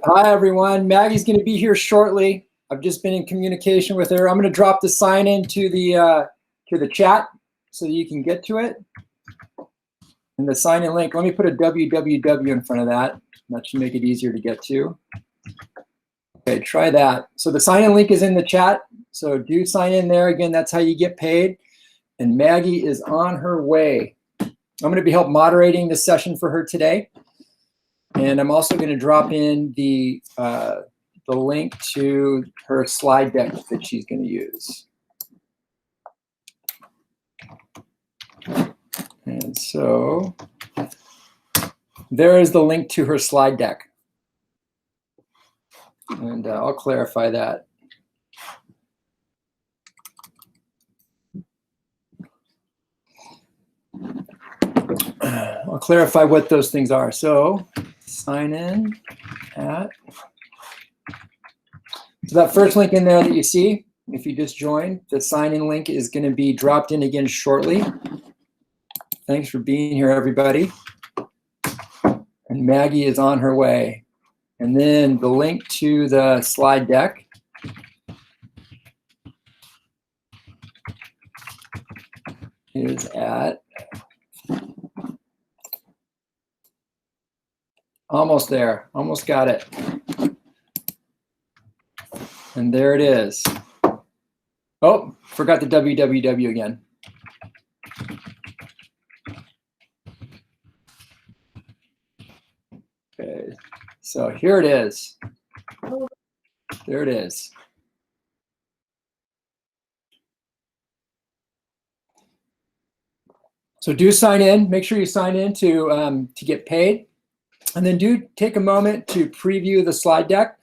Hi, everyone. Maggie's going to be here shortly. I've just been in communication with her. I'm going to drop the sign in to the chat so that you can get to it. And the sign in link, let me put a www in front of that. That should make it easier to get to. Okay, try that. So the sign in link is in the chat. So do sign in there. Again, that's how you get paid. And Maggie is on her way. I'm going to be help moderating this session for her today. And I'm also going to drop in the link to her slide deck that she's going to use. And so there is the link to her slide deck. And I'll clarify that. I'll clarify what those things are. So sign in at. So that first link in there that you see, if you just joined, the sign in link is going to be dropped in again shortly. Thanks for being here, everybody. And Maggie is on her way. And then the link to the slide deck is at almost there, almost got it. And there it is. Oh, forgot the www again. Okay, so here it is. There it is. So do sign in. Make sure you sign in to get paid. And then do take a moment to preview the slide deck.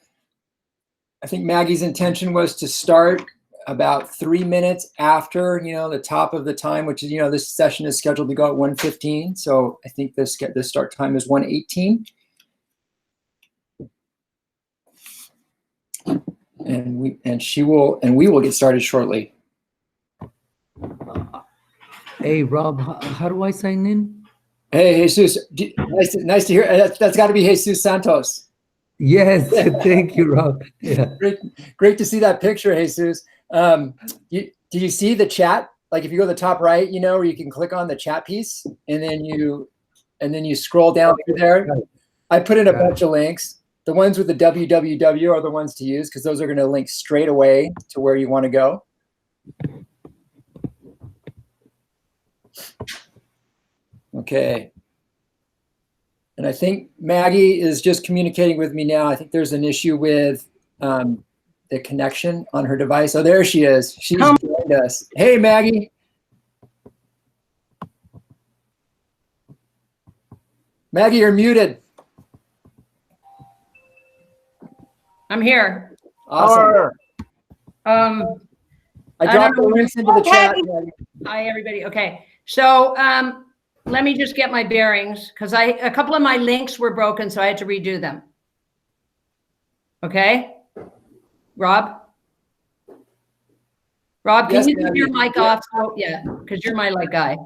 I think Maggie's intention was to start about 3 minutes after, the top of the time, which is, this session is scheduled to go at 1:15. So I think the start time is 1:18. And we will get started shortly. Hey, Rob, how do I sign in? Hey, Jesus, nice to hear. That's got to be Jesus Santos. Yes, thank you, Rob. Yeah. Great to see that picture, Jesus. Did you see the chat? Like if you go to the top right, where you can click on the chat piece, and then you scroll down through there. I put in a bunch of links. The ones with the www are the ones to use because those are going to link straight away to where you want to go. Okay. And I think Maggie is just communicating with me now. I think there's an issue with the connection on her device. Oh, there she is. She's joined us. Hey, Maggie. Maggie, you're muted. I'm here. Awesome. I dropped the links into the chat. Hi, everybody. Okay. So let me just get my bearings because a couple of my links were broken, so I had to redo them. Okay. Rob, can you keep your mic off? So, yeah, because you're my guy.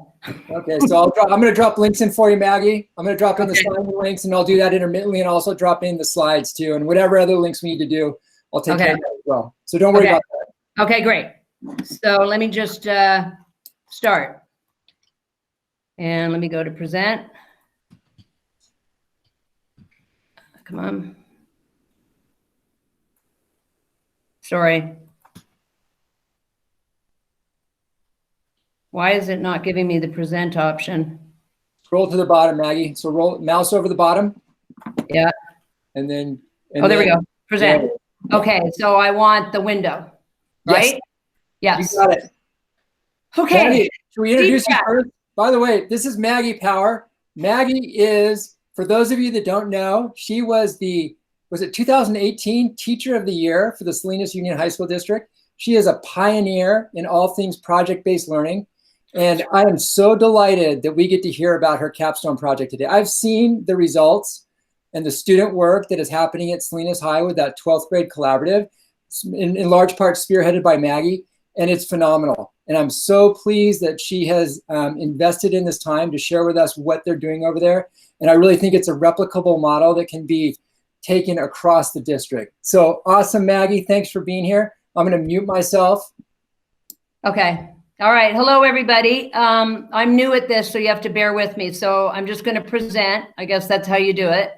Okay, so I'm going to drop links in for you, Maggie. I'm going to drop in the slide links, and I'll do that intermittently, and also drop in the slides too, and whatever other links we need to do, I'll take care of that as well. So don't worry about that. Okay, great. So let me just start, and let me go to present. Come on. Sorry. Why is it not giving me the present option? Scroll to the bottom, Maggie. So roll mouse over the bottom. Yeah. And then. There we go. Present. Yeah. Okay. So I want the window, right? Yes. You got it. Okay. Maggie, should we introduce you first? By the way, this is Maggie Power. Maggie is, for those of you that don't know, she was was it 2018 Teacher of the Year for the Salinas Union High School District. She is a pioneer in all things project-based learning. And I am so delighted that we get to hear about her capstone project today. I've seen the results and the student work that is happening at Salinas High with that 12th grade collaborative, in large part spearheaded by Maggie, and it's phenomenal. And I'm so pleased that she has invested in this time to share with us what they're doing over there. And I really think it's a replicable model that can be taken across the district. So awesome, Maggie. Thanks for being here. I'm going to mute myself. Okay. All right. Hello, everybody. I'm new at this, so you have to bear with me. So I'm just going to present. I guess that's how you do it.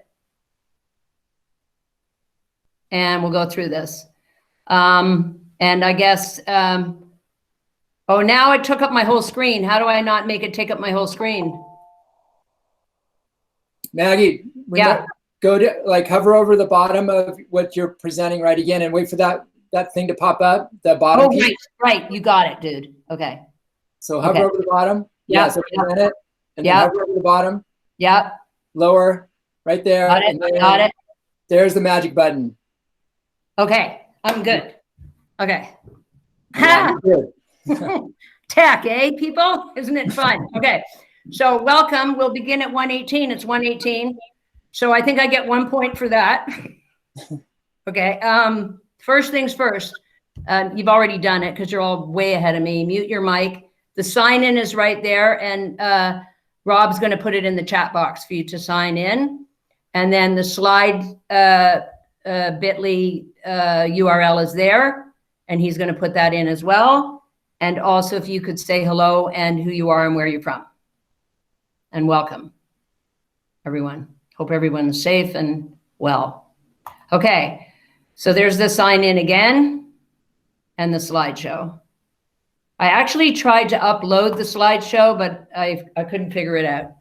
And we'll go through this. And I guess, oh, now it took up my whole screen. How do I not make it take up my whole screen? Maggie, Yeah. Go to, like, hover over the bottom of what you're presenting right again and wait for that thing to pop up, the bottom piece. Right. You got it, dude. Okay. So hover over the bottom. Yeah. So present it. And then hover over the bottom. Yeah. Lower, right there. Got it. And then Got it. There's the magic button. Okay. I'm good. Okay. Yeah, Ha! good. Tech, eh, people? Isn't it fun? Okay. So welcome. We'll begin at 1:18. It's 1:18. So I think I get 1 point for that. Okay. First things first. You've already done it because you're all way ahead of me. Mute your mic. The sign in is right there. And Rob's going to put it in the chat box for you to sign in. And then the slide bit.ly URL is there. And he's going to put that in as well. And also if you could say hello and who you are and where you're from. And welcome, everyone. Hope everyone's safe and well. Okay, so there's the sign in again and the slideshow. I actually tried to upload the slideshow, but I couldn't figure it out.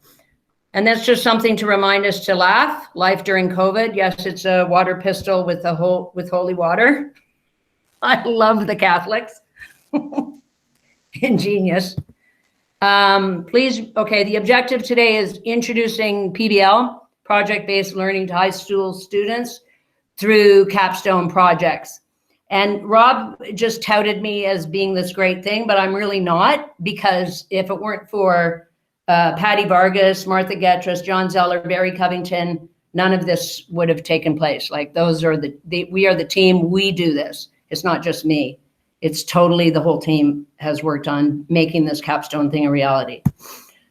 And that's just something to remind us to laugh. Life during COVID. Yes, it's a water pistol with holy water. I love the Catholics. Ingenious. Please, okay, the objective today is introducing PBL, project-based learning to high school students through capstone projects. And Rob just touted me as being this great thing, but I'm really not, because if it weren't for Patty Vargas, Martha Getras, John Zeller, Barry Covington, none of this would have taken place. Like, those are we are the team, we do this. It's not just me. It's totally the whole team has worked on making this capstone thing a reality.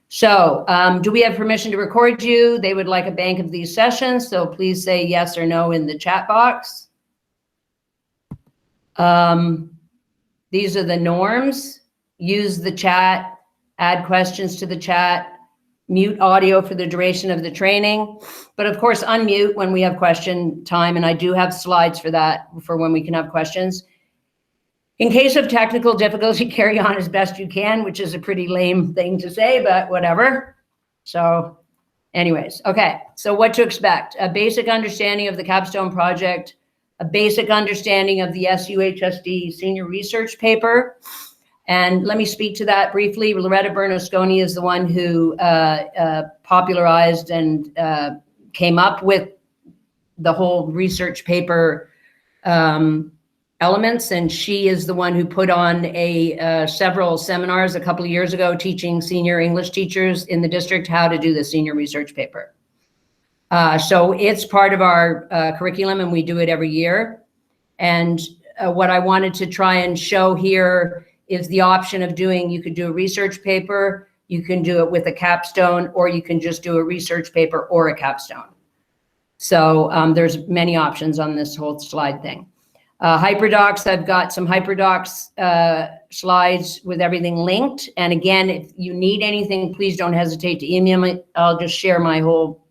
So do we have permission to record you? They would like a bank of these sessions, so please say yes or no in the chat box. These are the norms. Use the chat, add questions to the chat, mute audio for the duration of the training, but of course unmute when we have question time, and I do have slides for that, for when we can have questions. In case of technical difficulty, carry on as best you can, which is a pretty lame thing to say, but whatever. So anyways, okay. So what to expect? A basic understanding of the Capstone Project, a basic understanding of the SUHSD senior research paper. And let me speak to that briefly. Loretta Bernasconi is the one who popularized and came up with the whole research paper elements, and she is the one who put on several seminars a couple of years ago teaching senior English teachers in the district how to do the senior research paper. So it's part of our curriculum, and we do it every year. And what I wanted to try and show here is the option of doing, you could do a research paper, you can do it with a capstone, or you can just do a research paper or a capstone. So there's many options on this whole slide thing. Hyperdocs, I've got some Hyperdocs slides with everything linked. And again, if you need anything, please don't hesitate to email me. I'll just share my whole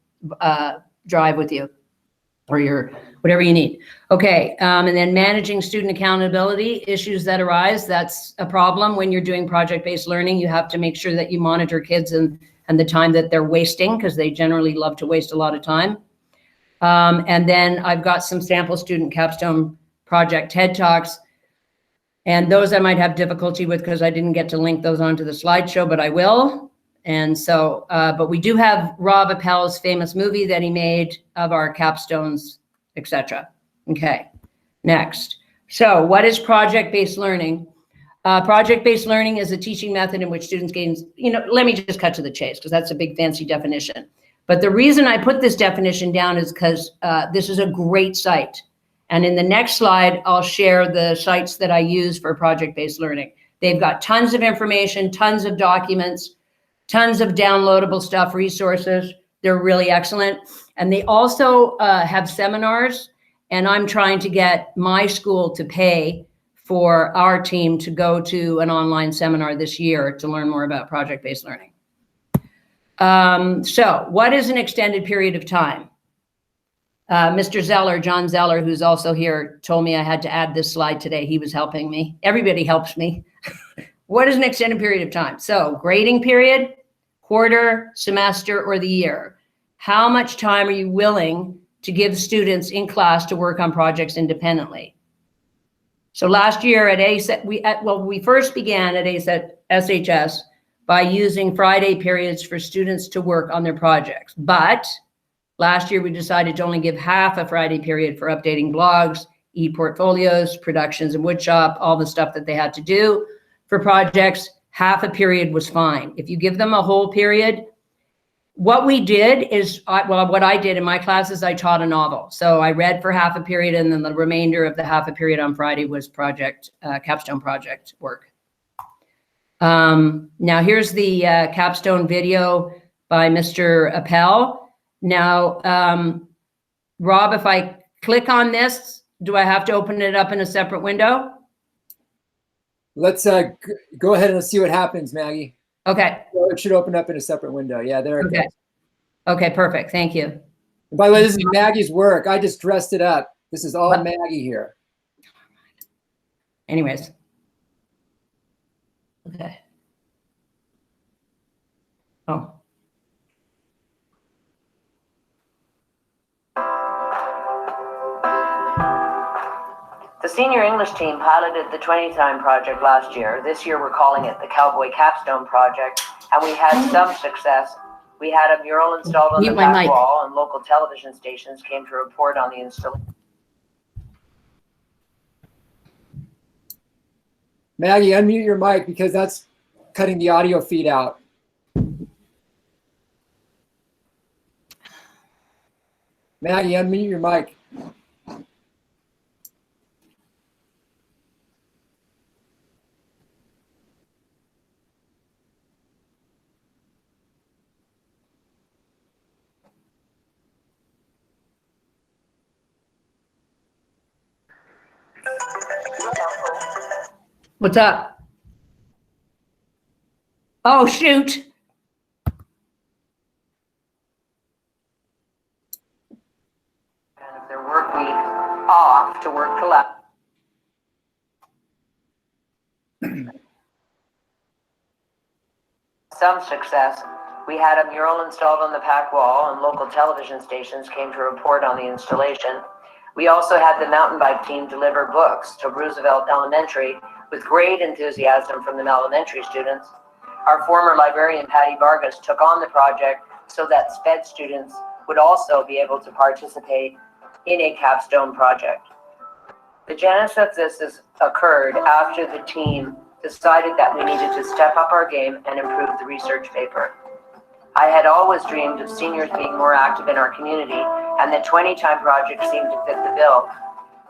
drive with you, or your whatever you need. Okay, and then managing student accountability issues that arise. That's a problem when you're doing project-based learning. You have to make sure that you monitor kids and the time that they're wasting, because they generally love to waste a lot of time. And then I've got some sample student capstone project TED Talks, and those I might have difficulty with because I didn't get to link those onto the slideshow, but I will. And so, but we do have Rob Appel's famous movie that he made of our capstones, etc. Okay, next. So what is project-based learning? Project-based learning is a teaching method in which students gain, let me just cut to the chase, because that's a big fancy definition. But the reason I put this definition down is because this is a great site. And in the next slide, I'll share the sites that I use for project-based learning. They've got tons of information, tons of documents, tons of downloadable stuff, resources. They're really excellent. And they also have seminars, and I'm trying to get my school to pay for our team to go to an online seminar this year to learn more about project-based learning. So what is an extended period of time? Mr. Zeller, John Zeller, who's also here, told me I had to add this slide today. He was helping me. Everybody helps me. What is an extended period of time? So grading period, quarter, semester, or the year. How much time are you willing to give students in class to work on projects independently? So last year at ASET, we first began at SHS by using Friday periods for students to work on their projects. But last year we decided to only give half a Friday period for updating blogs, e-portfolios, productions and woodshop, all the stuff that they had to do for projects. Half a period was fine. If you give them a whole period, what we did is, what I did in my classes, I taught a novel. So I read for half a period, and then the remainder of the half a period on Friday was capstone project work. Now here's the capstone video by Mr. Appel. Now, Rob, if I click on this, do I have to open it up in a separate window? Let's go ahead and see what happens, Maggie. Okay. So it should open up in a separate window. Yeah, there it goes. Okay, perfect. Thank you. And by the way, this is Maggie's work. I just dressed it up. This is all Maggie here. Anyways. Okay. Oh. The senior English team piloted the 20-time project last year. This year we're calling it the Cowboy Capstone Project, and we had some success. We had a mural installed on the back wall, and local television stations came to report on the installation. Maggie, unmute your mic because that's cutting the audio feed out. Maggie, unmute your mic. What's up? Oh, shoot. Kind of their work week off to work collectively. Some success. We had a mural installed on the back wall, and local television stations came to report on the installation. We also had the mountain bike team deliver books to Roosevelt Elementary with great enthusiasm from the elementary students. Our former librarian, Patty Vargas, took on the project so that SPED students would also be able to participate in a capstone project. The genesis of this occurred after the team decided that we needed to step up our game and improve the research paper. I had always dreamed of seniors being more active in our community, and the 20-time project seemed to fit the bill.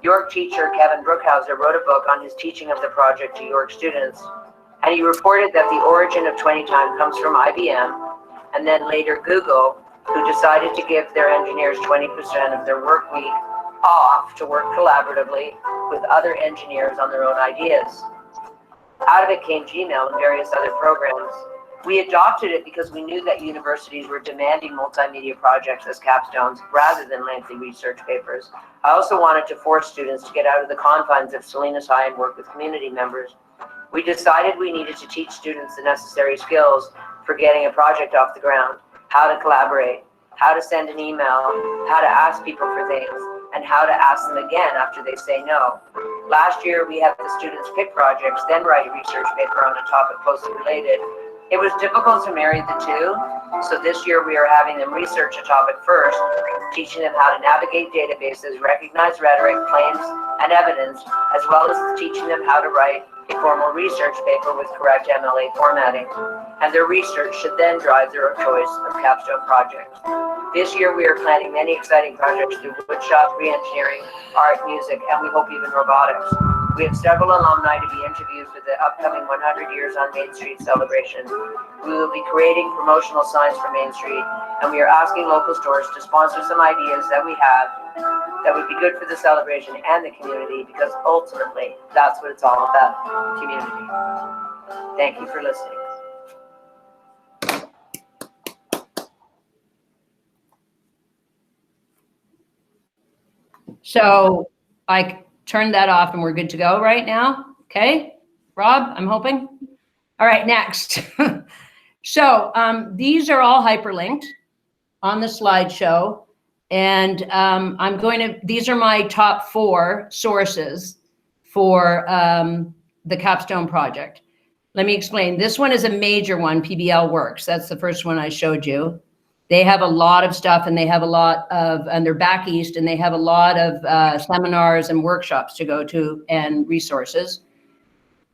York teacher Kevin Brookhauser wrote a book on his teaching of the project to York students, and he reported that the origin of 20-time comes from IBM, and then later Google, who decided to give their engineers 20% of their work week off to work collaboratively with other engineers on their own ideas. Out of it came Gmail and various other programs. We adopted it because we knew that universities were demanding multimedia projects as capstones rather than lengthy research papers. I also wanted to force students to get out of the confines of Salinas High and work with community members. We decided we needed to teach students the necessary skills for getting a project off the ground, how to collaborate, how to send an email, how to ask people for things, and how to ask them again after they say no. Last year, we had the students pick projects, then write a research paper on a topic closely related. It was difficult to marry the two, so this year we are having them research a topic first, teaching them how to navigate databases, recognize rhetoric, claims, and evidence, as well as teaching them how to write a formal research paper with correct MLA formatting. And their research should then drive their choice of capstone projects. This year we are planning many exciting projects through woodshop, re-engineering, art, music, and we hope even robotics. We have several alumni to be interviewed for the upcoming 100 Years on Main Street celebration. We will be creating promotional signs for Main Street, and we are asking local stores to sponsor some ideas that we have that would be good for the celebration and the community, because ultimately, that's what it's all about, community. Thank you for listening. So I turned that off and we're good to go right now. Okay, Rob, I'm hoping. All right, next. So these are all hyperlinked on the slideshow. And these are my top 4 sources for the Capstone Project. Let me explain. This one is a major one, PBL Works. That's the first one I showed you. They have a lot of stuff, and they have a lot of, and they're back east, and they have a lot of seminars and workshops to go to and resources.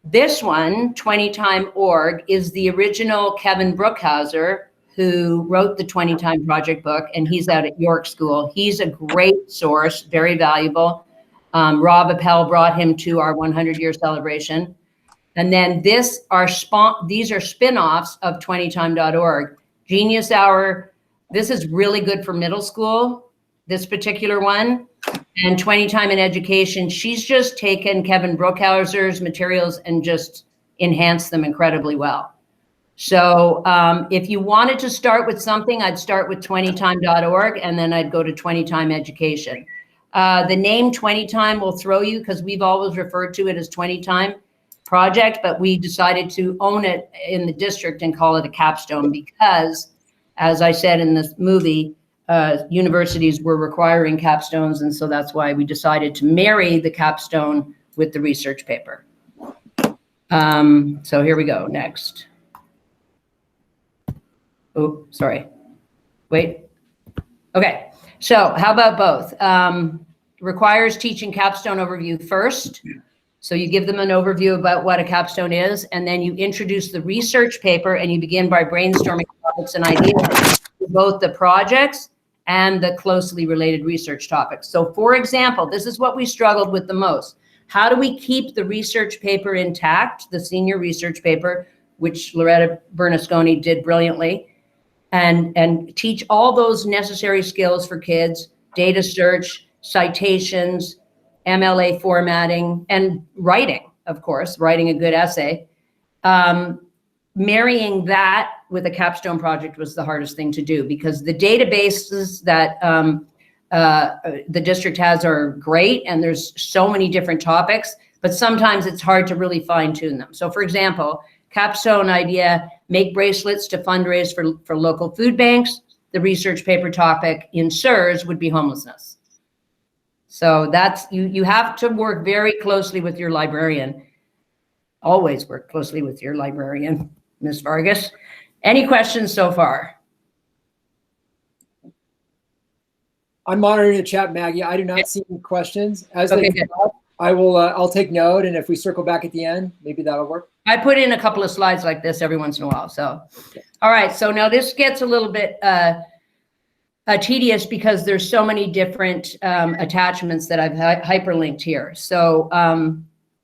This one, 20time.org, is the original Kevin Brookhauser, who wrote the 20time Project book, and he's out at York School. He's a great source, very valuable. Rob Appel brought him to our 100-year celebration. And then these are spin-offs of 20time.org. Genius Hour. This is really good for middle school, this particular one. And 20 Time in Education, she's just taken Kevin Brookhauser's materials and just enhanced them incredibly well. So if you wanted to start with something, I'd start with 20time.org, and then I'd go to 20 Time Education. The name 20 Time will throw you, because we've always referred to it as 20 Time Project, but we decided to own it in the district and call it a capstone because, as I said in this movie, universities were requiring capstones, and so that's why we decided to marry the capstone with the research paper. So here we go, next. Oh, sorry. Wait. Okay, so how about both? Requires teaching capstone overview first. So you give them an overview about what a capstone is, and then you introduce the research paper, and you begin by brainstorming topics and ideas for both the projects and the closely related research topics. So for example, this is what we struggled with the most. How do we keep the research paper intact, the senior research paper, which Loretta Bernasconi did brilliantly, and teach all those necessary skills for kids, data search, citations, MLA formatting, and writing, of course, writing a good essay. Marrying that with a capstone project was the hardest thing to do, because the databases that the district has are great, and there's so many different topics, but sometimes it's hard to really fine tune them. So for example, capstone idea, make bracelets to fundraise for local food banks. The research paper topic in SIRS would be homelessness. So that's, you have to work very closely with your librarian. Always work closely with your librarian, Ms. Vargas. Any questions so far? I'm monitoring the chat, Maggie. I do not see any questions. As Okay, they come up, I'll take note, and if we circle back at the end, maybe that'll work. I put in a couple of slides like this every once in a while. So, all right. So now this gets a little bit tedious because there's so many different attachments that I've hyperlinked here. So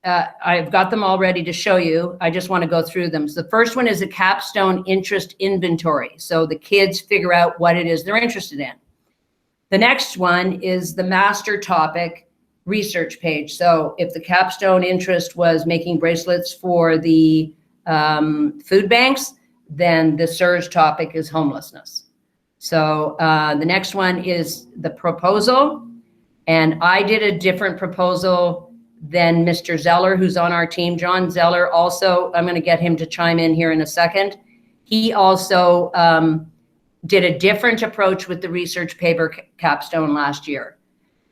I've got them all ready to show you. I just want to go through them. So the first one is a capstone interest inventory. So the kids figure out what it is they're interested in. The next one is the master topic research page. So if the capstone interest was making bracelets for the food banks, then the SIRS topic is homelessness. So the next one is the proposal. And I did a different proposal than Mr. Zeller, who's on our team. John Zeller also, I'm going to get him to chime in here in a second. He also did a different approach with the research paper capstone last year.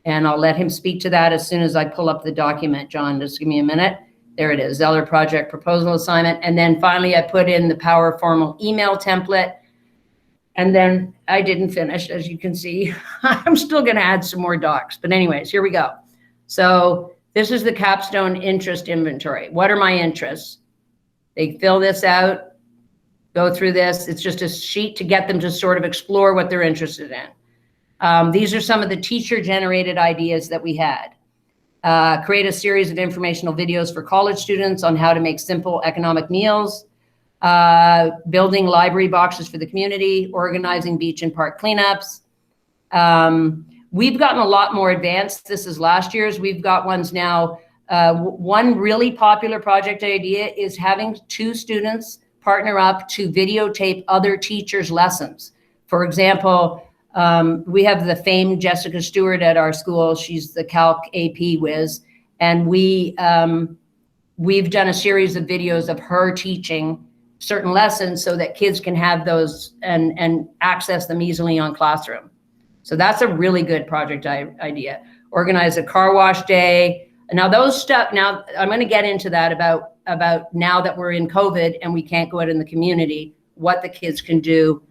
And I'll let him speak to that as soon as I pull up the document. John, just give me a minute. There it is, Zeller Project Proposal Assignment. And then finally, I put in the Power Formal email template. And then I didn't finish, as you can see. I'm still going to add some more docs. But anyways, here we go. So this is the capstone interest inventory. What are my interests? They fill this out, go through this. It's just a sheet to get them to sort of explore what they're interested in. These are some of the teacher-generated ideas that we had. create a series of informational videos for college students on how to make simple economic meals, building library boxes for the community, organizing beach and park cleanups. We've gotten a lot more advanced. This is last year's. We've got ones now. One really popular project idea is having 2 students partner up to videotape other teachers' lessons. For example, we have the famed Jessica Stewart at our school. She's the Calc AP whiz. And we've done a series of videos of her teaching certain lessons so that kids can have those and access them easily on Classroom. So that's a really good project idea. Organize a car wash day. Now those stuff, now I'm going to get into that about now that we're in COVID and we can't go out in the community, what the kids can do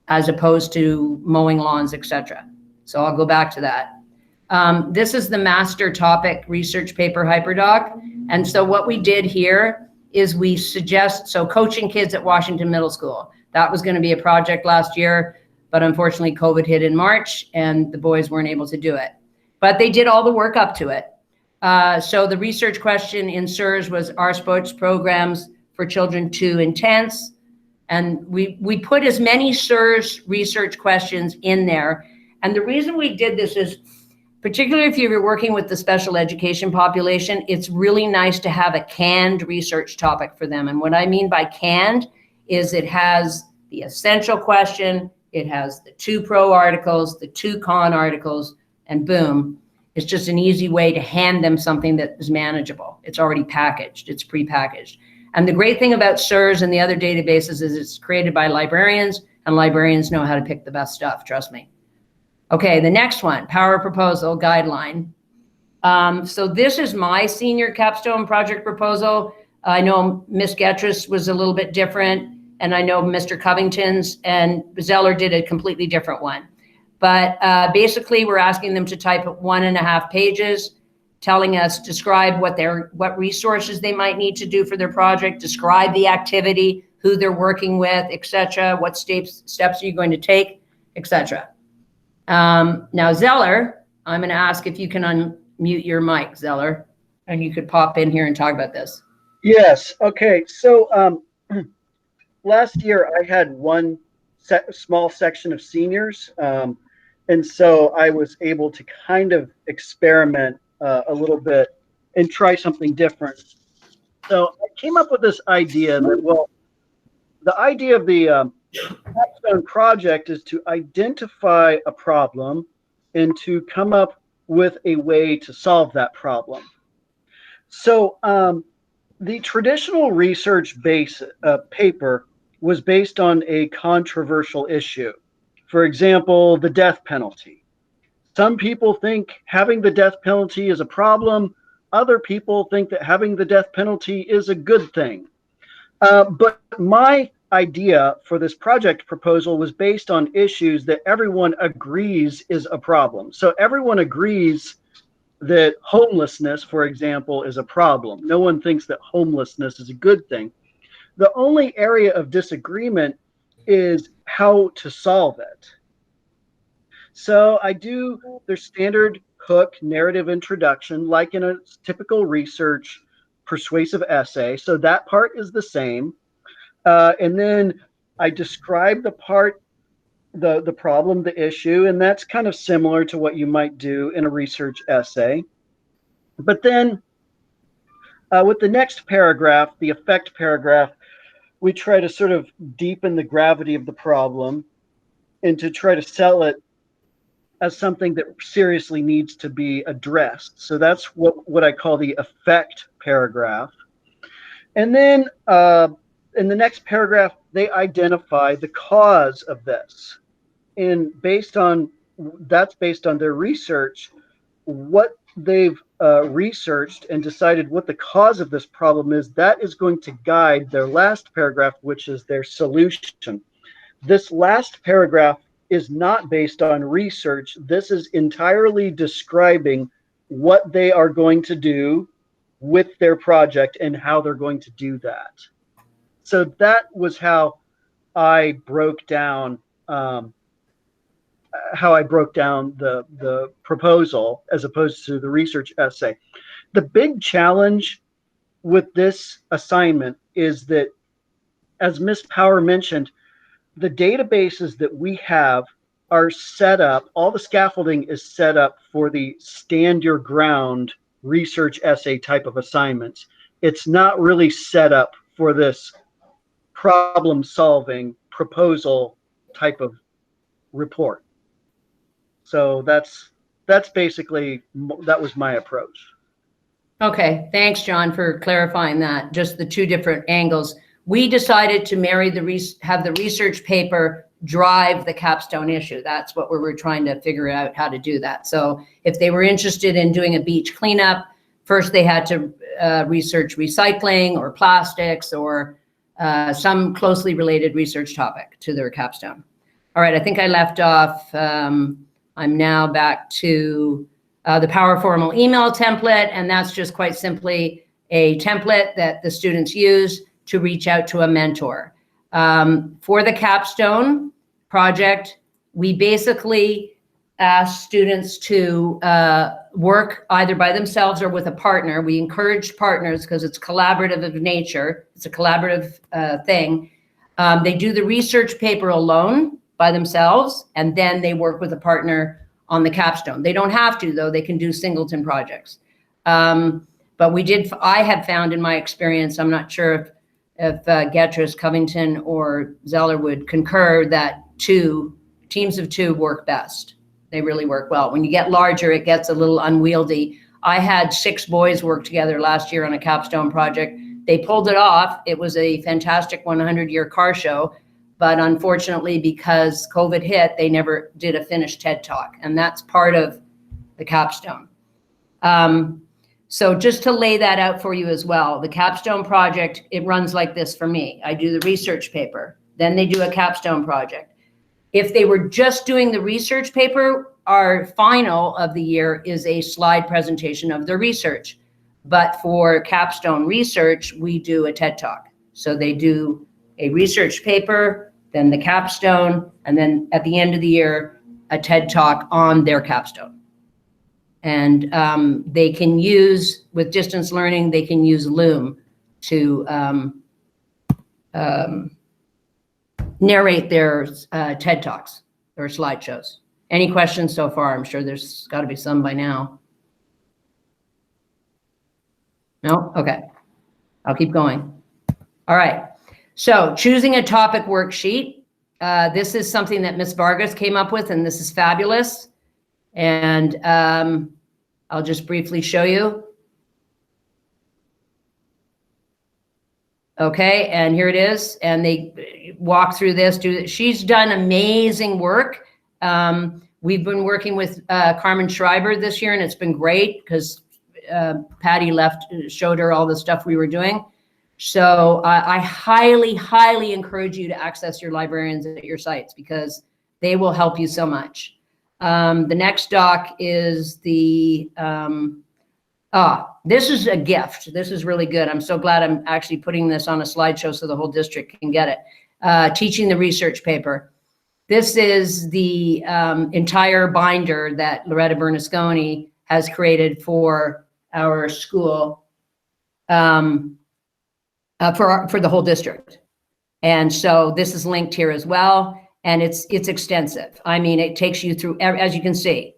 as opposed to mowing lawns, etc. So I'll go back to that. This is the master topic research paper hyperdoc. And so what we did here is we suggest, so coaching kids at Washington Middle School. That was going to be a project last year, but unfortunately COVID hit in March and the boys weren't able to do it. But they did all the work up to it. So the research question in SIRS was, are sports programs for children too intense? And we put as many SIRS research questions in there. And the reason we did this is, particularly if you're working with the special education population, it's really nice to have a canned research topic for them. And what I mean by canned is it has the essential question, it has the 2 pro articles, the 2 con articles, and boom. It's just an easy way to hand them something that is manageable. It's already packaged, it's prepackaged. And the great thing about SIRS and the other databases is it's created by librarians, and librarians know how to pick the best stuff, trust me. Okay, the next one, power proposal guideline. So this is my Senior Capstone Project proposal. I know Ms. Getris was a little bit different, and I know Mr. Covington's, and Zeller did a completely different one. But basically, we're asking them to type 1.5 pages, telling us, describe what resources they might need to do for their project, describe the activity, who they're working with, etc. What steps are you going to take, etc. Now, Zeller, I'm going to ask if you can unmute your mic, Zeller, and you could pop in here and talk about this. Yes. Okay. So last year I had one small section of seniors. And so I was able to kind of experiment a little bit and try something different. So I came up with this idea that, well, the idea of the Capstone Project is to identify a problem and to come up with a way to solve that problem. So the traditional research paper was based on a controversial issue. For example, the death penalty. Some people think having the death penalty is a problem. Other people think that having the death penalty is a good thing. But my idea for this project proposal was based on issues that everyone agrees is a problem. So everyone agrees that homelessness, for example, is a problem. No one thinks that homelessness is a good thing. The only area of disagreement is how to solve it. So I do their standard hook narrative introduction, like in a typical research persuasive essay. So that part is the same. And then I describe the part, the problem, the issue, and that's kind of similar to what you might do in a research essay. But then with the next paragraph, the effect paragraph, we try to sort of deepen the gravity of the problem and to try to sell it as something that seriously needs to be addressed. So that's what I call the effect paragraph. And then in the next paragraph, they identify the cause of this. And based on their research, what they've researched and decided what the cause of this problem is, that is going to guide their last paragraph, which is their solution. This last paragraph is not based on research. This is entirely describing what they are going to do with their project and how they're going to do that. So that was how I broke down how I broke down the proposal as opposed to the research essay. The big challenge with this assignment is that, as Ms. Power mentioned, the databases that we have are set up, all the scaffolding is set up for the stand your ground research essay type of assignments. It's not really set up for this problem solving proposal type of report. So that's basically, that was my approach. Okay, thanks, John, for clarifying that, just the two different angles. We decided to have the research paper drive the capstone issue. That's what we were trying to figure out how to do that. So if they were interested in doing a beach cleanup, first they had to research recycling or plastics or some closely related research topic to their capstone. All right, I think I left off, I'm now back to the Power Formal email template, and that's just quite simply a template that the students use to reach out to a mentor. For the capstone project, we basically ask students to work either by themselves or with a partner. We encourage partners because it's collaborative of nature. It's a collaborative thing. They do the research paper alone by themselves, and then they work with a partner on the capstone. They don't have to, though. They can do singleton projects. But I have found in my experience, I'm not sure if Getras, Covington, or Zeller would concur, that teams of two work best. They really work well. When you get larger, it gets a little unwieldy. I had 6 boys work together last year on a capstone project. They pulled it off. It was a fantastic 100-year car show. But unfortunately, because COVID hit, they never did a finished TED Talk. And that's part of the capstone. So just to lay that out for you as well, the capstone project, it runs like this for me. I do the research paper, then they do a capstone project. If they were just doing the research paper, our final of the year is a slide presentation of their research. But for capstone research, we do a TED Talk. So they do a research paper, then the capstone, and then at the end of the year, a TED Talk on their capstone. And they can use, with distance learning, they can use Loom to narrate their TED Talks or slideshows. Any questions so far? I'm sure there's got to be some by now. No? Okay. I'll keep going. All right. So choosing a topic worksheet. This is something that Ms. Vargas came up with, and this is fabulous. And I'll just briefly show you. Okay, and here it is. And they walk through this. She's done amazing work. We've been working with Carmen Schreiber this year, and it's been great because Patty showed her all the stuff we were doing. So I highly, highly encourage you to access your librarians at your sites because they will help you so much. The next doc is the, this is a gift. This is really good. I'm so glad I'm actually putting this on a slideshow so the whole district can get it. Teaching the research paper. This is the entire binder that Loretta Bernasconi has created for our school, for the whole district. And so this is linked here as well. And it's extensive. I mean, it takes you through, as you can see,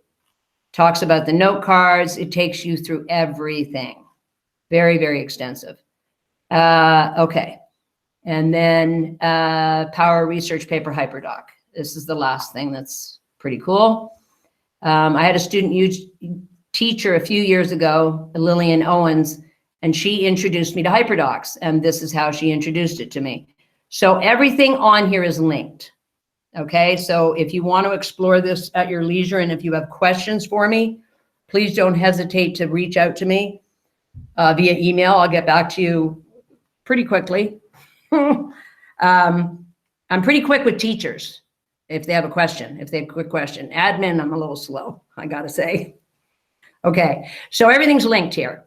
talks about the note cards. It takes you through everything. Very, very extensive. Okay. And then Power Research Paper Hyperdoc. This is the last thing that's pretty cool. I had a student teacher a few years ago, Lillian Owens, and she introduced me to Hyperdocs. And this is how she introduced it to me. So everything on here is linked. Okay, so if you want to explore this at your leisure and if you have questions for me, please don't hesitate to reach out to me via email. I'll get back to you pretty quickly. I'm pretty quick with teachers if they have a question, if they have a quick question. Admin, I'm a little slow, I gotta say. Okay, so everything's linked here.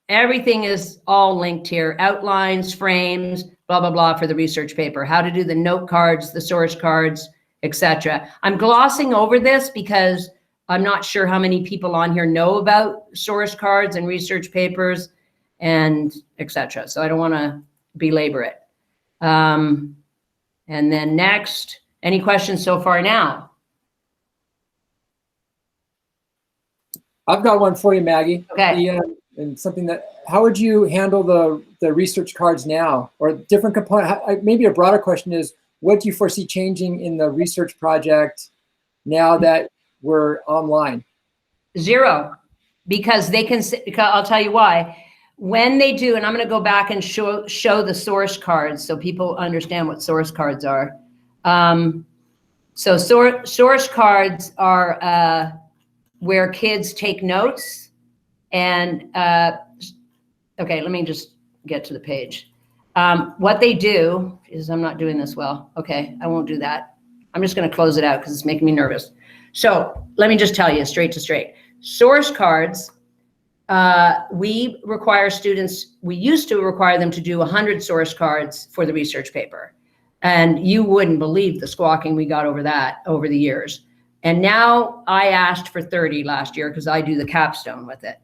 Everything is all linked here. Outlines, frames, blah, blah, blah for the research paper. How to do the note cards, the source cards. etc. I'm glossing over this because I'm not sure how many people on here know about source cards and research papers and etc. So I don't want to belabor it. And then next, any questions so far now? I've got one for you, Maggie. Okay. And something that, how would you handle the research cards now, or different component? Maybe a broader question is, what do you foresee changing in the research project now that we're online? Zero, because they can, I'll tell you why. When they do, and I'm going to go back and show the source cards so people understand what source cards are. So source cards are where kids take notes and, okay, let me just get to the page. What they do is, I'm not doing this well. Okay, I won't do that. I'm just going to close it out because it's making me nervous. So let me just tell you straight to straight. Source cards, we require students, we used to require them to do 100 source cards for the research paper. And you wouldn't believe the squawking we got over that over the years. And now I asked for 30 last year because I do the capstone with it.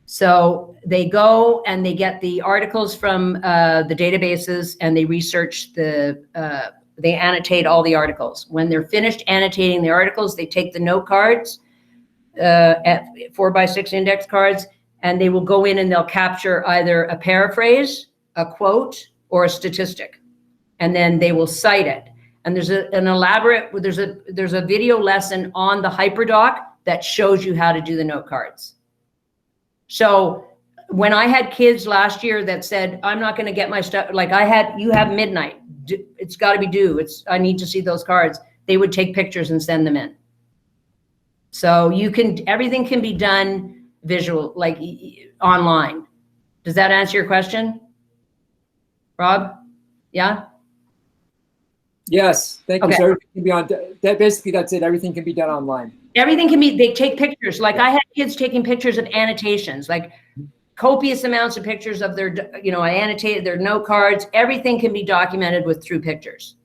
So they go and they get the articles from the databases and they research they annotate all the articles. When they're finished annotating the articles, they take the note cards, at 4x6 index cards, and they will go in and they'll capture either a paraphrase, a quote, or a statistic. And then they will cite it. And there's an elaborate, there's a video lesson on the HyperDoc that shows you how to do the note cards. So when I had kids last year that said, I'm not going to get my stuff, like you have midnight, it's got to be due. I need to see those cards. They would take pictures and send them in. So everything can be done visual, like online. Does that answer your question, Rob? Yeah? Yes, thank you. Okay. So everything can be on, basically that's it. Everything can be done online. Everything can be, they take pictures. Like I had kids taking pictures of annotations, like copious amounts of pictures of their, I annotated their note cards. Everything can be documented through pictures,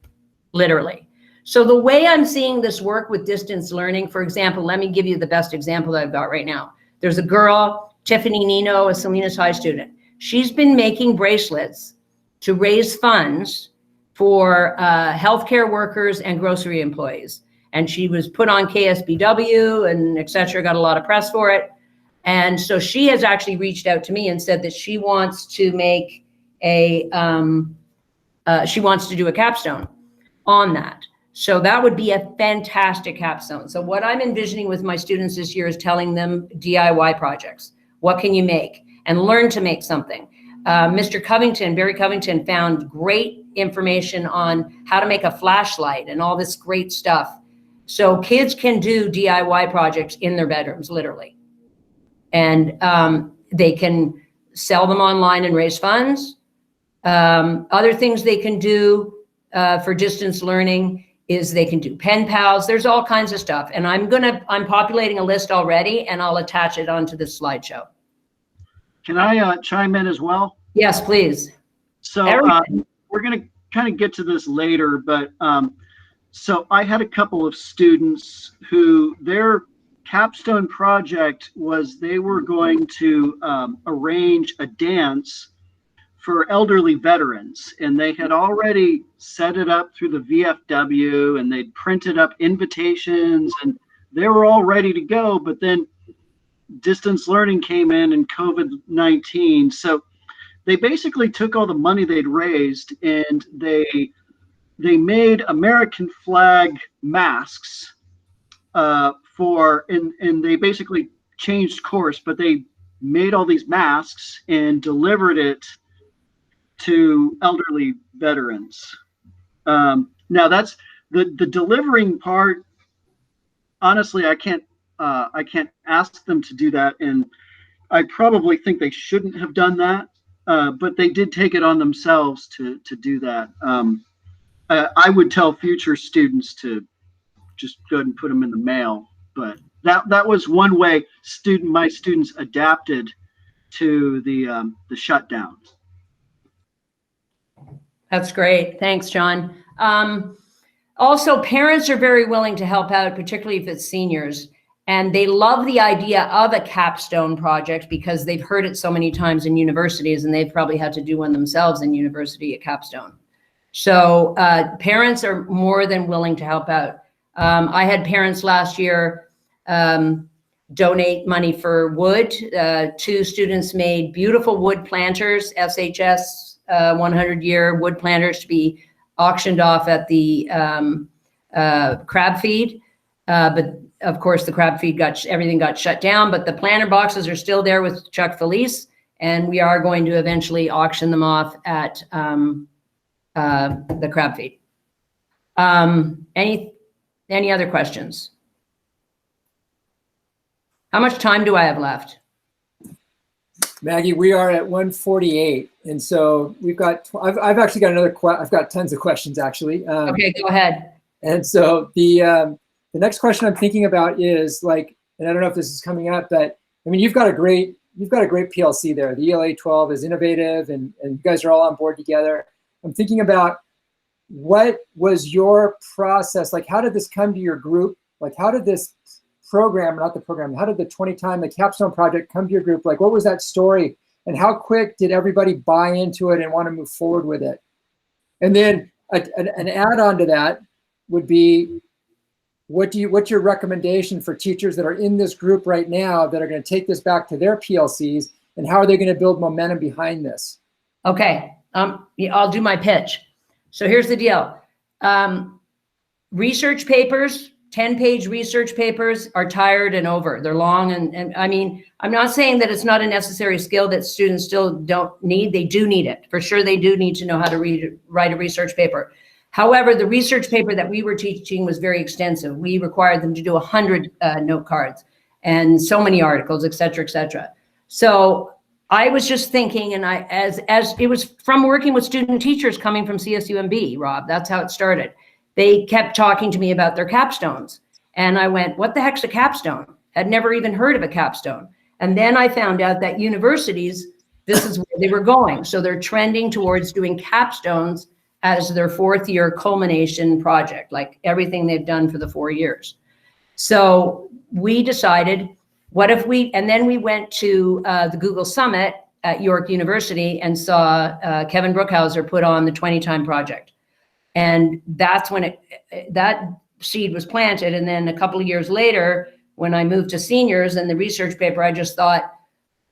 literally. So the way I'm seeing this work with distance learning, for example, let me give you the best example that I've got right now. There's a girl, Tiffany Nino, a Salinas High student. She's been making bracelets to raise funds for healthcare workers and grocery employees. And she was put on KSBW and et cetera, got a lot of press for it. And so she has actually reached out to me and said that she wants to make she wants to do a capstone on that. So that would be a fantastic capstone. So what I'm envisioning with my students this year is telling them DIY projects. What can you make? And learn to make something. Mr. Covington, Barry Covington, found great information on how to make a flashlight and all this great stuff. So kids can do DIY projects in their bedrooms, literally. And they can sell them online and raise funds. Other things they can do for distance learning is they can do pen pals. There's all kinds of stuff. And I'm populating a list already and I'll attach it onto this slideshow. Can I chime in as well? Yes, please. So we're going to kind of get to this later, but so I had a couple of students who their capstone project was they were going to arrange a dance for elderly veterans, and they had already set it up through the VFW and they'd printed up invitations and they were all ready to go, but then distance learning came in and COVID-19. So they basically took all the money they'd raised and they made American flag masks and they basically changed course, but they made all these masks and delivered it to elderly veterans. Now that's the delivering part. Honestly, I can't ask them to do that, and I probably think they shouldn't have done that. But they did take it on themselves to do that. I would tell future students to just go ahead and put them in the mail. But that was one way my students adapted to the shutdown. That's great. Thanks, John. Also, parents are very willing to help out, particularly if it's seniors. And they love the idea of a capstone project because they've heard it so many times in universities, and they've probably had to do one themselves in university at capstone. So parents are more than willing to help out. I had parents last year donate money for wood. 2 students made beautiful wood planters, SHS 100-year wood planters, to be auctioned off at the crab feed. But of course, the crab feed everything got shut down, but the planter boxes are still there with Chuck Felice, and we are going to eventually auction them off at the crab feed. Any other questions? How much time do I have left? Maggie, we are at 1:48, and so we've got. I've actually got another. I've got tons of questions actually. Okay, go ahead. And so the next question I'm thinking about is like, and I don't know if this is coming up, but I mean, you've got a great PLC there. The ELA 12 is innovative, and you guys are all on board together. I'm thinking about what was your process like? How did this come to your group? Like, how did this program, not the program, how did the 20-time, the Capstone Project come to your group? Like, what was that story? And how quick did everybody buy into it and want to move forward with it? And then an add-on to that would be, what's your recommendation for teachers that are in this group right now that are going to take this back to their PLCs, and how are they going to build momentum behind this? Okay, I'll do my pitch. So here's the deal. Research papers, 10-page research papers are tired and over. They're long, and I mean, I'm not saying that it's not a necessary skill that students still don't need. They do need it. For sure, they do need to know how to write a research paper. However, the research paper that we were teaching was very extensive. We required them to do 100 note cards and so many articles, et cetera, et cetera. So I was just thinking, and as it was from working with student teachers coming from CSUMB, Rob, that's how it started. They kept talking to me about their capstones. And I went, what the heck's a capstone? Had never even heard of a capstone. And then I found out that universities, this is where they were going. So they're trending towards doing capstones as their 4th-year culmination project, like everything they've done for the 4 years. So we decided, what if and then we went to the Google Summit at York University and saw Kevin Brookhauser put on the 20-time project. And that's when that seed was planted. And then a couple of years later, when I moved to seniors and the research paper, I just thought,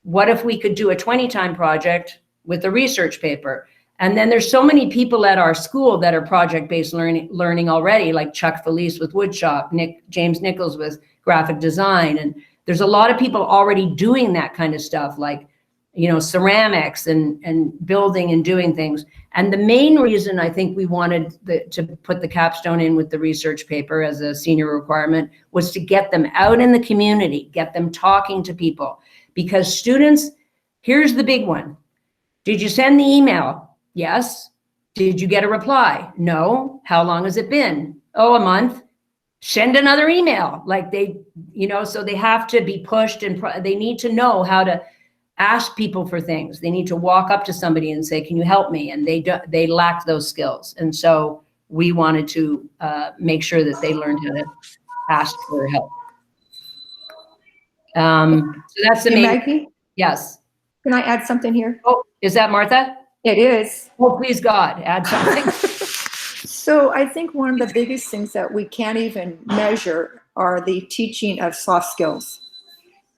what if we could do a 20-time project with a research paper? And then there's so many people at our school that are project-based learning already, like Chuck Felice with woodshop, James Nichols with graphic design. And there's a lot of people already doing that kind of stuff, like, you know, ceramics and building and doing things. And the main reason I think we wanted to put the capstone in with the research paper as a senior requirement was to get them out in the community, get them talking to people. Because students, here's the big one. Did you send the email? Yes. Did you get a reply? No. How long has it been? Oh, a month. Send another email. Like they, you know, so they have to be pushed, and they need to know how to ask people for things. They need to walk up to somebody and say, can you help me? And they lack those skills. And so we wanted to make sure that they learned how to ask for help. So that's the main. Maggie, Yes. can I add something here? Oh, is that Martha? It is. Oh, please God, add something. So I think one of the biggest things that we can't even measure are the teaching of soft skills.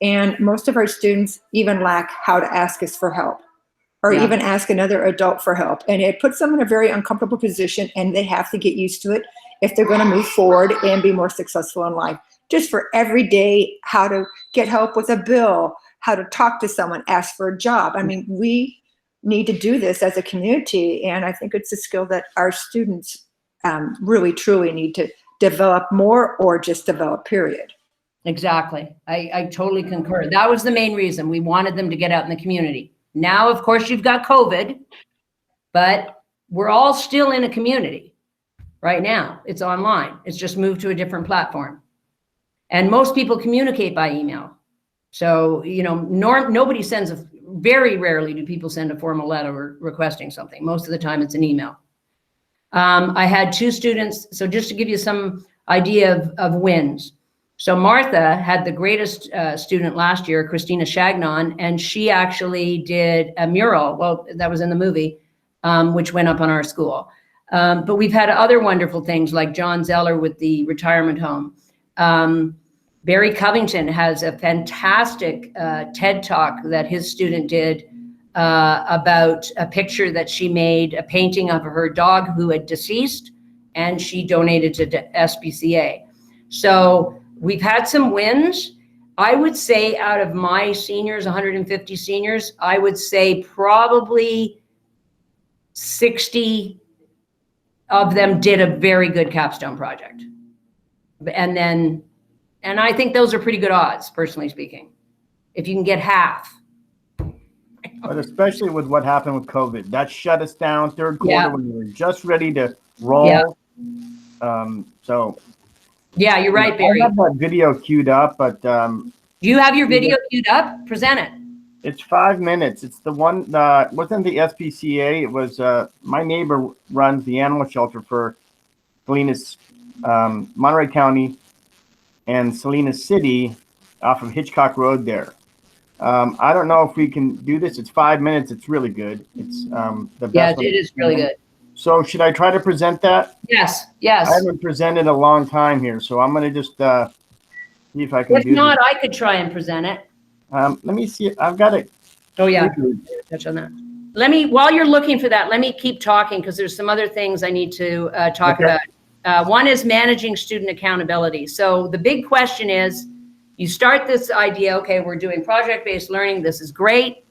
And most of our students even lack how to ask us for help, or even ask another adult for help. And it puts them in a very uncomfortable position, and they have to get used to it if they're going to move forward and be more successful in life. Just for every day, how to get help with a bill, how to talk to someone, ask for a job. I mean, we need to do this as a community, and I think it's a skill that our students really, truly need to develop more, or just develop, period. Exactly. I totally concur. That was the main reason. We wanted them to get out in the community. Now, of course, you've got COVID, but we're all still in a community right now. It's online. It's just moved to a different platform. And most people communicate by email. So, you know, nobody sends very rarely do people send a formal letter requesting something. Most of the time it's an email. I had 2 students. So just to give you some idea of wins. So Martha had the greatest student last year, Christina Chagnon, and she actually did a mural. Well, that was in the movie, which went up on our school. But we've had other wonderful things like John Zeller with the retirement home. Barry Covington has a fantastic TED Talk that his student did about a picture that she made, a painting of her dog who had deceased, and she donated to SPCA. So we've had some wins. I would say out of my seniors, 150 seniors, I would say probably 60 of them did a very good capstone project. And I think those are pretty good odds, personally speaking, if you can get half. But especially with what happened with COVID, that shut us down third quarter when we were just ready to roll. Yeah. So yeah, you're right, Barry. I have that video queued up, but do you have your video queued up? Present it. it's 5 minutes. It's the one that wasn't the SPCA. It was my neighbor runs the animal shelter for Salinas, Monterey County, and Salinas City off of Hitchcock Road there. I don't know if we can do this. It's 5 minutes. It's really good. It's the best. Yeah, it is really good. So should I try to present that? Yes, yes. I haven't presented a long time here, so I'm going to just see if I can If do not, I could try and present it. Let me see. I've got it. Oh, yeah. Touch on that. Let me, while you're looking for that, let me keep talking because there's some other things I need to talk about. One is managing student accountability. So the big question is, you start this idea, okay, we're doing project-based learning. This is great.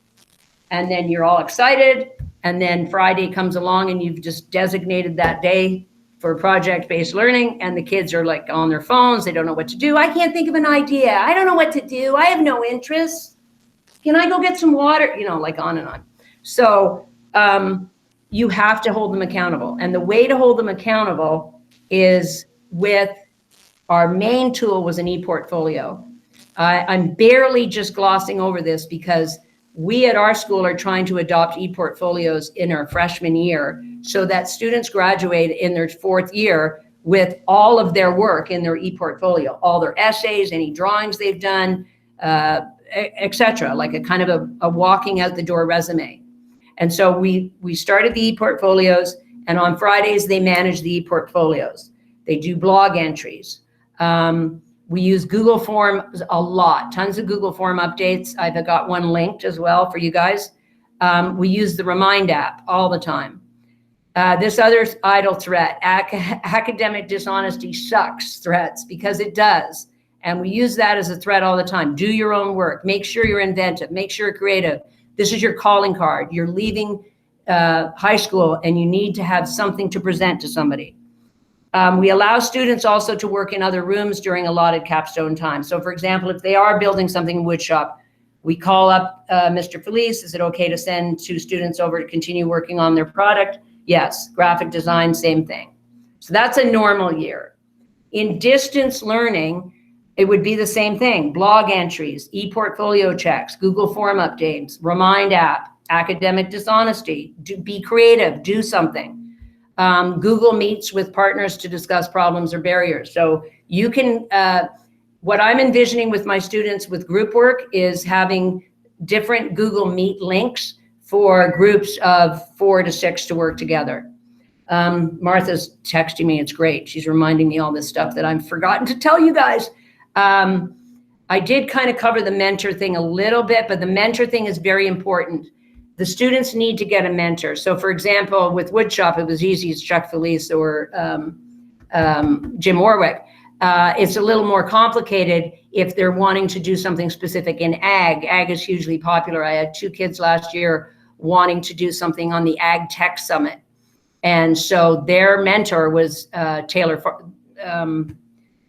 And then you're all excited. And then Friday comes along and you've just designated that day for project-based learning. And the kids are like on their phones. They don't know what to do. I can't think of an idea. I don't know what to do. I have no interest. Can I go get some water? You know, like on and on. So you have to hold them accountable. And the way to hold them accountable is with our main tool was an e-portfolio. I'm barely just glossing over this because we at our school are trying to adopt e-portfolios in our freshman year so that students graduate in their 4th year with all of their work in their e-portfolio, all their essays, any drawings they've done, etc., like a kind of a walking out the door resume. And so we started the e-portfolios, and on Fridays they manage the e-portfolios. They do blog entries. We use Google Forms a lot, tons of Google Form updates. I've got one linked as well for you guys. We use the Remind app all the time. This other idle threat, academic dishonesty sucks threats, because it does. And we use that as a threat all the time. Do your own work. Make sure you're inventive. Make sure you're creative. This is your calling card. You're leaving high school and you need to have something to present to somebody. We allow students also to work in other rooms during allotted capstone time. So for example, if they are building something in woodshop, we call up Mr. Felice. Is it okay to send 2 students over to continue working on their product? Yes. Graphic design, same thing. So that's a normal year. In distance learning, it would be the same thing. Blog entries, e-portfolio checks, Google Form updates, Remind app, academic dishonesty, be creative, do something. Google Meets with partners to discuss problems or barriers. So you can, what I'm envisioning with my students with group work is having different Google Meet links for groups of 4 to 6 to work together. Martha's texting me, it's great. She's reminding me all this stuff that I've forgotten to tell you guys. I did kind of cover the mentor thing a little bit, but the mentor thing is very important. The students need to get a mentor. So for example, with woodshop, it was easy. It's Chuck Felice or Jim Warwick. It's a little more complicated if they're wanting to do something specific in ag. Ag is hugely popular. I had 2 kids last year wanting to do something on the Ag Tech Summit. And so their mentor was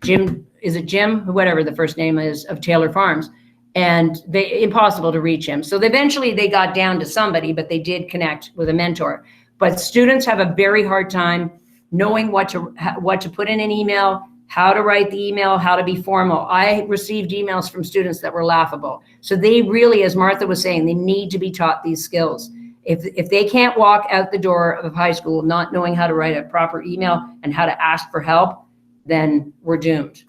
Jim, is it Jim? Whatever the first name is of Taylor Farms. And impossible to reach him. So eventually they got down to somebody, but they did connect with a mentor. But students have a very hard time knowing what to put in an email, how to write the email, how to be formal. I received emails from students that were laughable. So they really, as Martha was saying, they need to be taught these skills. If they can't walk out the door of high school not knowing how to write a proper email and how to ask for help, then we're doomed.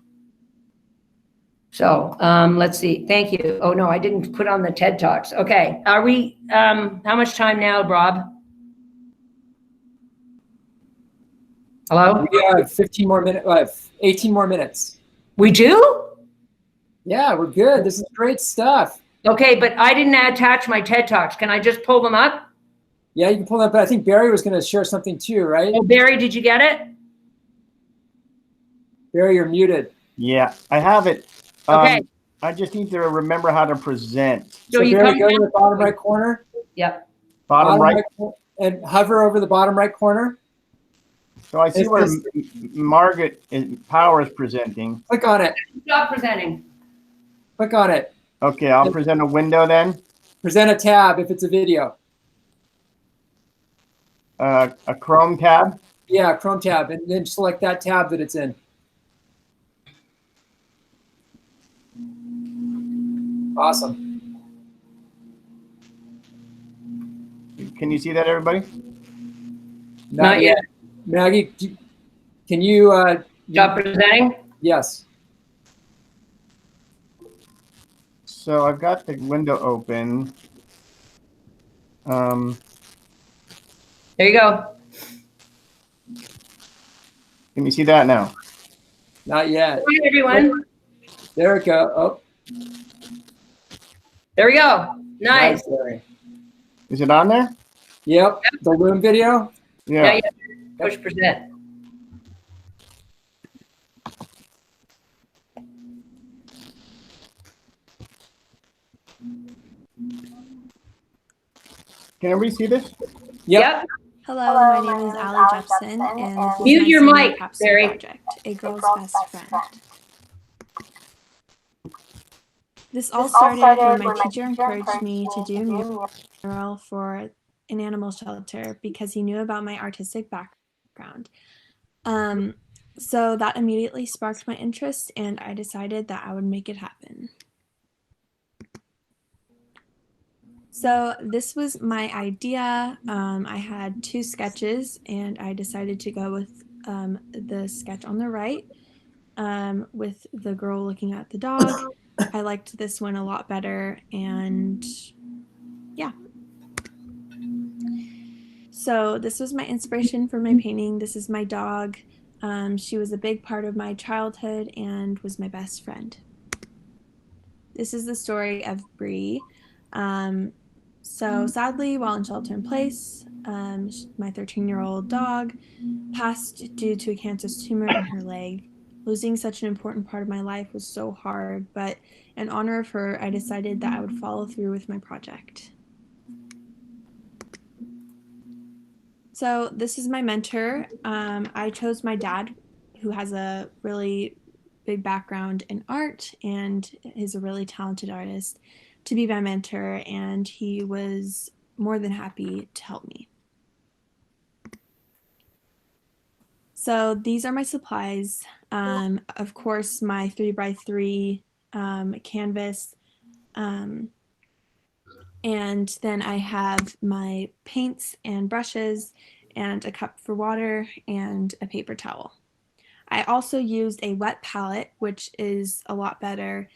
So let's see. Thank you. Oh no, I didn't put on the TED Talks. Okay, are we? How much time now, Rob? Hello? We have 15 more minutes, 18 more minutes. We do? Yeah, we're good. This is great stuff. Okay, but I didn't attach my TED Talks. Can I just pull them up? Yeah, you can pull that, but I think Barry was going to share something too, right? Oh, Barry, did you get it? Barry, you're muted. Yeah, I have it. Okay. I just need to remember how to present. So you Barry, come go to down- the bottom right corner. Yep. Bottom right. And hover over the bottom right corner. So I see It's where this- Margaret Power is presenting. Click on it. Stop presenting. Click on it. Okay, I'll present a window then. Present a tab if it's a video. A Chrome tab. Yeah, Chrome tab, and then select that tab that it's in. Awesome. Can you see that, everybody? Not yet. Maggie, can you? Stop presenting. Yes. So I've got the window open. There you go. Can you see that now? Not yet. Hi, everyone. There we go. Oh, There we go. Nice. Barry. Is it on there? Yep. The Loom video. Now Yeah. you push present. Can everybody see this? Yep. Hello, my name is Ali Jepson, and this is Mute my your Senior mic, Capstone Barry. Project, a girl's best friend. This all started when my teacher encouraged me to do a mural for an animal shelter because he knew about my artistic background. So that immediately sparked my interest, and I decided that I would make it happen. So this was my idea. I had two sketches, and I decided to go with the sketch on the right with the girl looking at the dog. I liked this one a lot better, and yeah. So this was my inspiration for my painting. This is my dog. She was a big part of my childhood and was my best friend. This is the story of Bree. So sadly, while in shelter in place, my 13-year-old dog passed due to a cancerous tumor in her leg. Losing such an important part of my life was so hard, but in honor of her, I decided that I would follow through with my project. So this is my mentor. I chose my dad, who has a really big background in art and is a really talented artist, to be my mentor, and he was more than happy to help me. So these are my supplies. Of course, my 3x3 canvas. And then I have my paints and brushes and a cup for water and a paper towel. I also used a wet palette, which is a lot better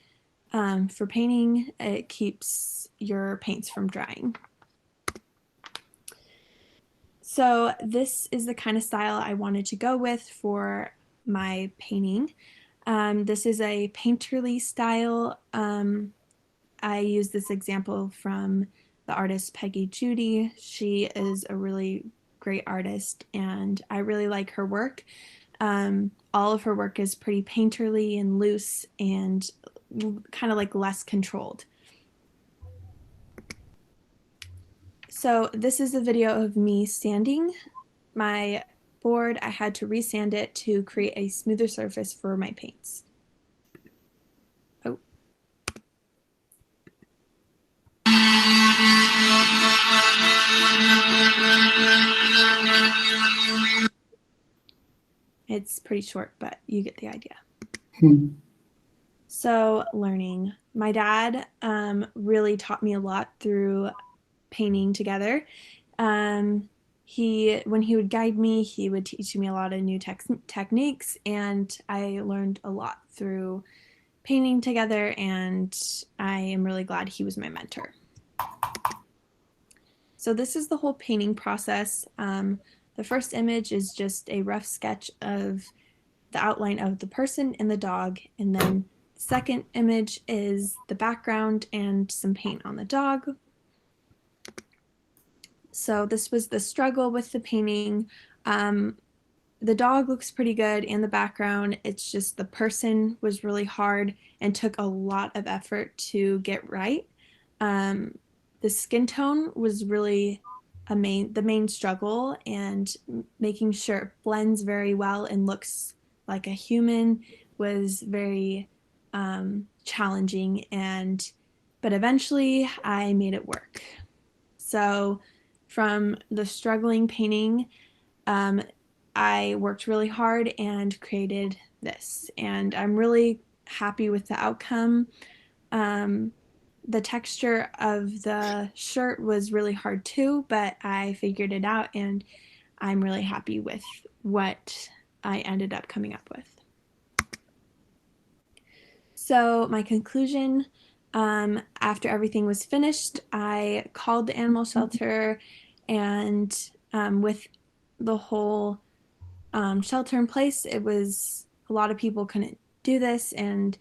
for painting. It keeps your paints from drying. So this is the kind of style I wanted to go with for my painting. This is a painterly style. I use this example from the artist Peggy Judy. She is a really great artist, and I really like her work. All of her work is pretty painterly and loose and kind of like less controlled. So this is a video of me sanding my board. I had to resand it to create a smoother surface for my paints. Oh. It's pretty short, but you get the idea. So learning. My dad really taught me a lot through painting together. When he would guide me, he would teach me a lot of new techniques, and I learned a lot through painting together, and I am really glad he was my mentor. So this is the whole painting process. The first image is just a rough sketch of the outline of the person and the dog, and then the second image is the background and some paint on the dog. So this was the struggle with the painting. The dog looks pretty good in the background. It's just the person was really hard and took a lot of effort to get right. The skin tone was really the main struggle, and making sure it blends very well and looks like a human was very challenging, but eventually I made it work. So from the struggling painting, I worked really hard and created this, and I'm really happy with the outcome. The texture of the shirt was really hard too, but I figured it out, and I'm really happy with what I ended up coming up with. So my conclusion, after everything was finished, I called the animal shelter, and with the whole shelter in place, it was a lot of people couldn't do this and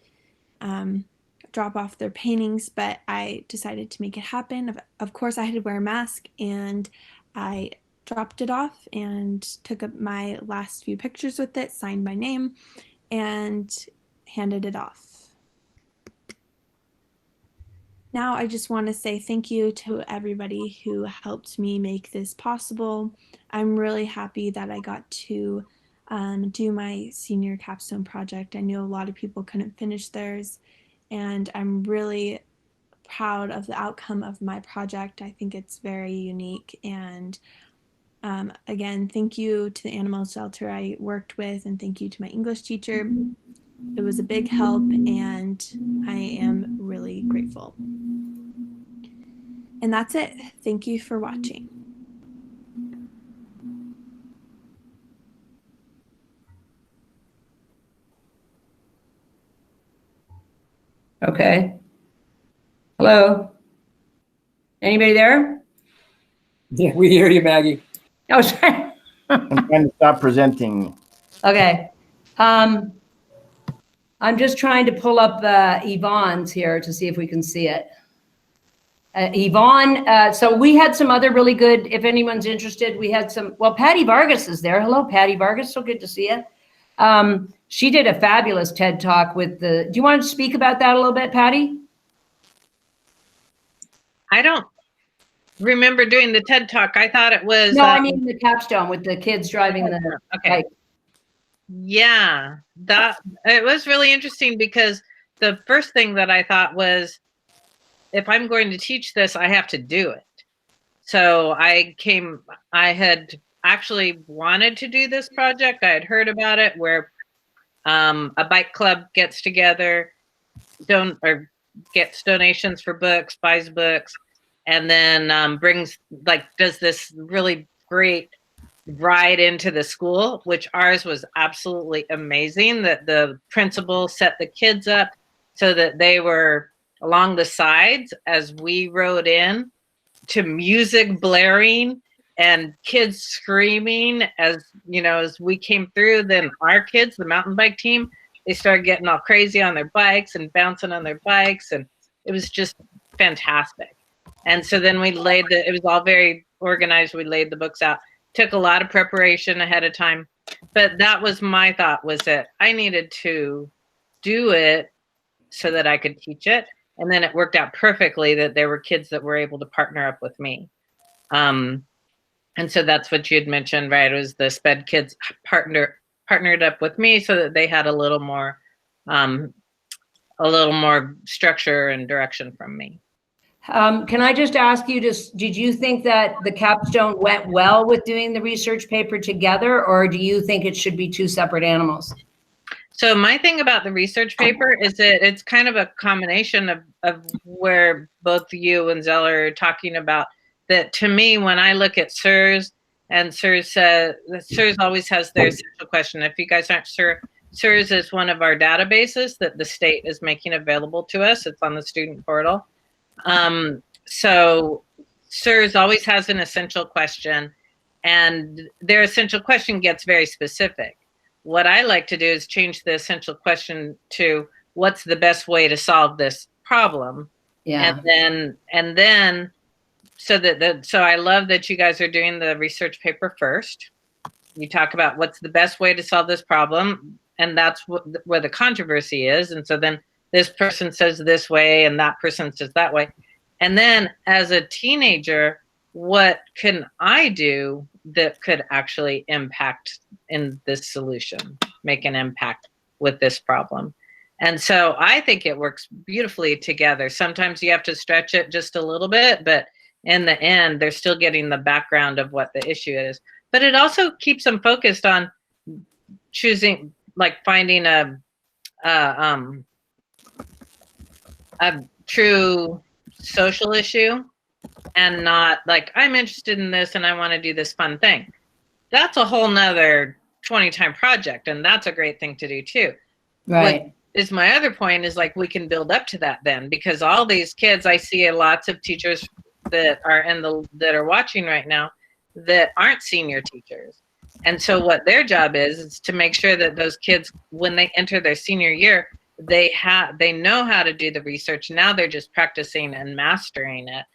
drop off their paintings, but I decided to make it happen. Of course, I had to wear a mask, and I dropped it off and took up my last few pictures with it, signed my name, and handed it off. Now I just want to say thank you to everybody who helped me make this possible. I'm really happy that I got to do my senior capstone project. I know a lot of people couldn't finish theirs, and I'm really proud of the outcome of my project. I think it's very unique, and again, thank you to the animal shelter I worked with, and thank you to my English teacher. It was a big help, and I am really grateful. And that's it. Thank you for watching. Okay. Hello? Anybody there? Yeah, we hear you, Maggie. Oh, sorry. I'm trying to stop presenting. Okay. I'm just trying to pull up Yvonne's here to see if we can see it. Yvonne, so we had some other really good, if anyone's interested, we had some, well, Patty Vargas is there. Hello, Patty Vargas. So good to see you. She did a fabulous TED Talk with do you want to speak about that a little bit, Patty? I don't remember doing the TED Talk. I thought it was. No, I mean the capstone with the kids driving the. Okay. Bike. Yeah, it was really interesting, because the first thing that I thought was, if I'm going to teach this, I have to do it. So I had actually wanted to do this project. I had heard about it, where a bike club gets together, gets donations for books, buys books, and then does this really great ride into the school, which ours was absolutely amazing. That the principal set the kids up so that they were along the sides as we rode in, to music blaring and kids screaming as we came through. Then our kids, the mountain bike team, they started getting all crazy on their bikes and bouncing on their bikes, and it was just fantastic. And so then it was all very organized. We laid the books out. Took a lot of preparation ahead of time, but that was my thought, was that I needed to do it so that I could teach it. And then it worked out perfectly that there were kids that were able to partner up with me. And so that's what you had mentioned, right? It was the SPED kids partnered up with me so that they had a little more structure and direction from me. Can I just ask you, did you think that the capstone went well with doing the research paper together, or do you think it should be two separate animals? So my thing about the research paper is that it's kind of a combination of where both you and Zeller are talking about that to me, when I look at SIRS, and SIRS always has their essential question. If you guys aren't sure, SIRS is one of our databases that the state is making available to us. It's on the student portal. So SIRS always has an essential question, and their essential question gets very specific. What I like to do is change the essential question to what's the best way to solve this problem? Yeah. And then so I love that you guys are doing the research paper first. You talk about what's the best way to solve this problem, and that's where the controversy is. And so then this person says this way and that person says that way. And then as a teenager, what can I do that could actually impact in this solution, make an impact with this problem? And so I think it works beautifully together. Sometimes you have to stretch it just a little bit, but in the end, they're still getting the background of what the issue is. But it also keeps them focused on choosing, like finding a true social issue, and not like, I'm interested in this and I want to do this fun thing. That's a whole nother 20-time project, and that's a great thing to do too. Right. What is my other point is, like, we can build up to that then, because all these kids, I see lots of teachers that are watching right now that aren't senior teachers. And so what their job is to make sure that those kids, when they enter their senior year, they know how to do the research. Now they're just practicing and mastering it.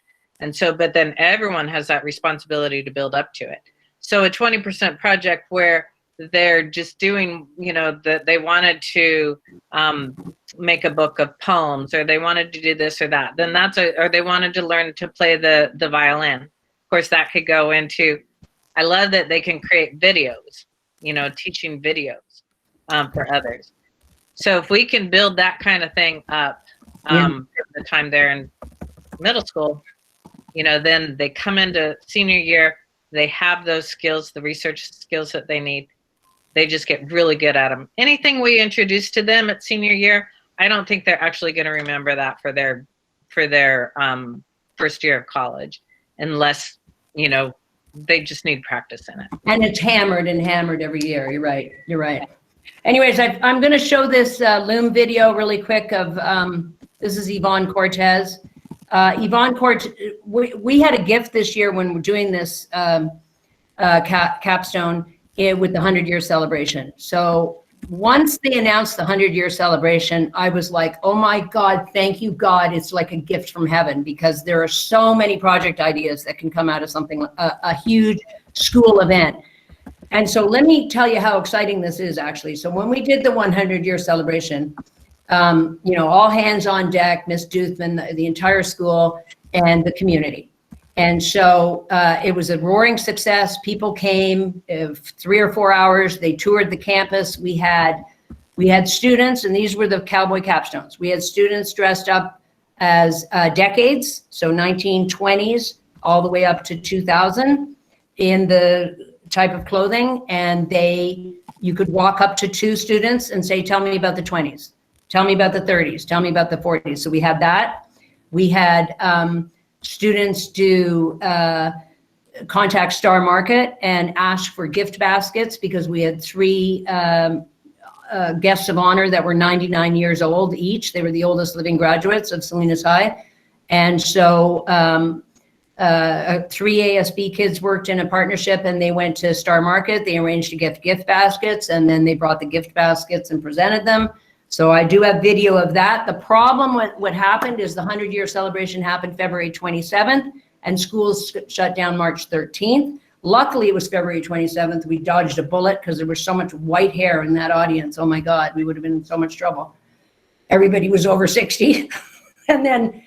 And so, but then everyone has that responsibility to build up to it. So a 20% project where they're just doing, that they wanted to make a book of poems, or they wanted to do this or that, then or they wanted to learn to play the violin. Of course, that could go into, I love that they can create videos, teaching videos for others. So if we can build that kind of thing up the time they're in middle school, then they come into senior year, they have those skills, the research skills that they need. They just get really good at them. Anything we introduce to them at senior year, I don't think they're actually going to remember that for their first year of college, unless, they just need practice in it. And it's hammered every year. You're right. Anyways, I'm going to show this Loom video really quick of, this is Yvonne Cortez. Yvonne Cortez, we had a gift this year when we're doing this capstone with the 100-year celebration. So once they announced the 100-year celebration, I was like, oh my God, thank you, God. It's like a gift from heaven, because there are so many project ideas that can come out of something, a huge school event. And so let me tell you how exciting this is, actually. So when we did the 100-year celebration, all hands on deck, Miss Duthman, the entire school, and the community. And so it was a roaring success. People came 3 or 4 hours. They toured the campus. We had students, and these were the cowboy capstones. We had students dressed up as decades, so 1920s all the way up to 2000 in the type of clothing. And you could walk up to 2 students and say, tell me about the 20s. Tell me about the 30s. Tell me about the 40s. So we had that. We had students do contact Star Market and ask for gift baskets, because we had 3 guests of honor that were 99 years old each. They were the oldest living graduates of Salinas High. And so 3 ASB kids worked in a partnership, and they went to Star Market. They arranged to get gift baskets, and then they brought the gift baskets and presented them. So I do have video of that. The problem with what happened is the 100-year celebration happened February 27th, and schools shut down March 13th. Luckily, it was February 27th. We dodged a bullet, because there was so much white hair in that audience. Oh my God, we would have been in so much trouble. Everybody was over 60. And then,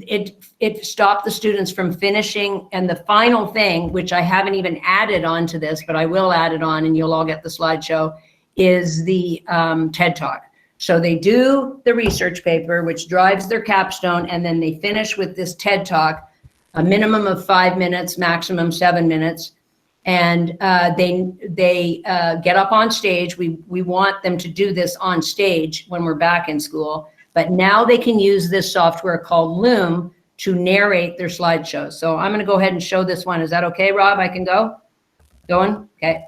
it stopped the students from finishing. And the final thing, which I haven't even added on to this, but I will add it on, and you'll all get the slideshow, is the TED Talk. So they do the research paper, which drives their capstone, and then they finish with this TED Talk, a minimum of 5 minutes, maximum 7 minutes. And they get up on stage. We want them to do this on stage when we're back in school, but now they can use this software called Loom to narrate their slideshows. So I'm going to go ahead and show this one. Is that okay, Rob? I can go? Going? Okay.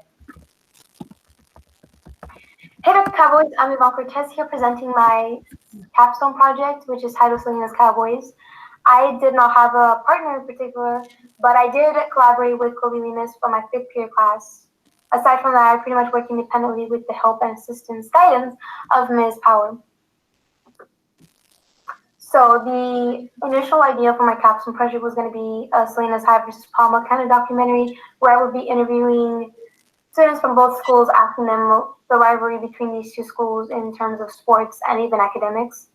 Hey there, Cowboys. I'm Yvonne Cortez here presenting my capstone project, which is titled Selena's Cowboys. I did not have a partner in particular, but I did collaborate with Kobe Lemus for my 5th period class. Aside from that, I pretty much work independently with the help and assistance guidance of Ms. Power. So the initial idea for my capstone project was going to be a Selena's High versus Palma kind of documentary where I would be interviewing students from both schools, asking them the rivalry between these two schools in terms of sports and even academics.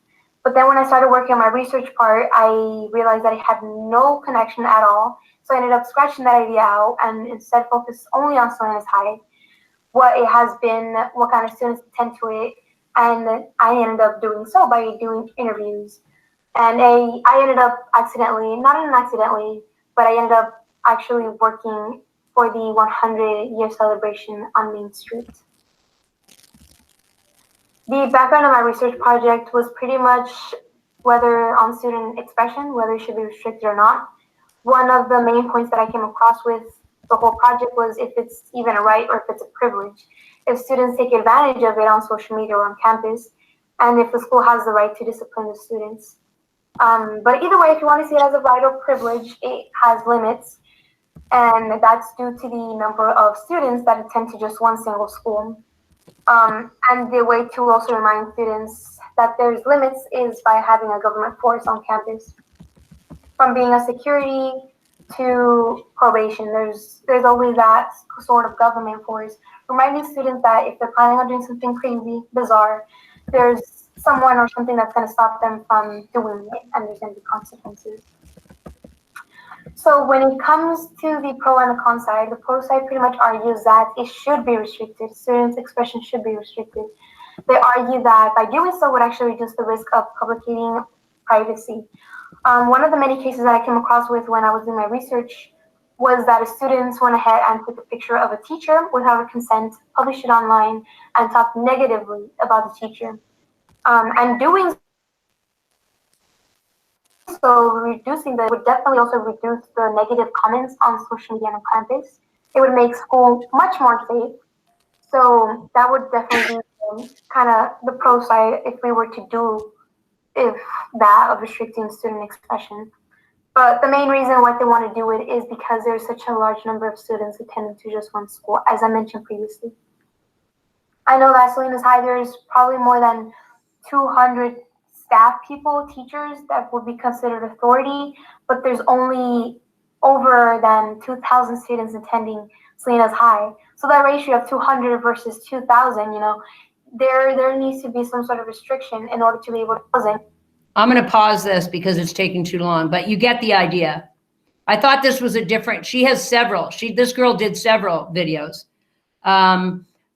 But then when I started working on my research part, I realized that it had no connection at all. So I ended up scratching that idea out and instead focused only on Selena's High, what it has been, what kind of students attend to it. And I ended up doing so by doing interviews. And I ended up accidentally, not even accidentally, but I ended up actually working for the 100-year celebration on Main Street. The background of my research project was pretty much whether on student expression, whether it should be restricted or not. One of the main points that I came across with the whole project was if it's even a right or if it's a privilege. If students take advantage of it on social media or on campus, and if the school has the right to discipline the students. But either way, if you want to see it as a right or privilege, it has limits. And that's due to the number of students that attend to just one single school. And the way to also remind students that there's limits is by having a government force on campus. From being a security to probation, there's always that sort of government force, reminding students that if they're planning on doing something crazy, bizarre, there's someone or something that's going to stop them from doing it, and there's going to be consequences. So when it comes to the pro and the con side, the pro side pretty much argues that it should be restricted. Students' expression should be restricted. They argue that by doing so would actually reduce the risk of publicating privacy. One of the many cases that I came across with when I was doing my research was that students went ahead and took a picture of a teacher without her consent, published it online, and talked negatively about the teacher. And doing so, reducing that would definitely also reduce the negative comments on social media and on campus. It would make school much more safe. So that would definitely be kind of the pro side if we were to do that of restricting student expression. But the main reason why they want to do it is because there's such a large number of students attending to just one school, as I mentioned previously. I know that Selena's High, there's probably more than 200 staff people, teachers that would be considered authority, but there's only over than 2,000 students attending Selena's High. So that ratio of 200 versus 2,000, there needs to be some sort of restriction in order to be able to present. I'm going to pause this because it's taking too long, but you get the idea. I thought this was she has several. This girl did several videos.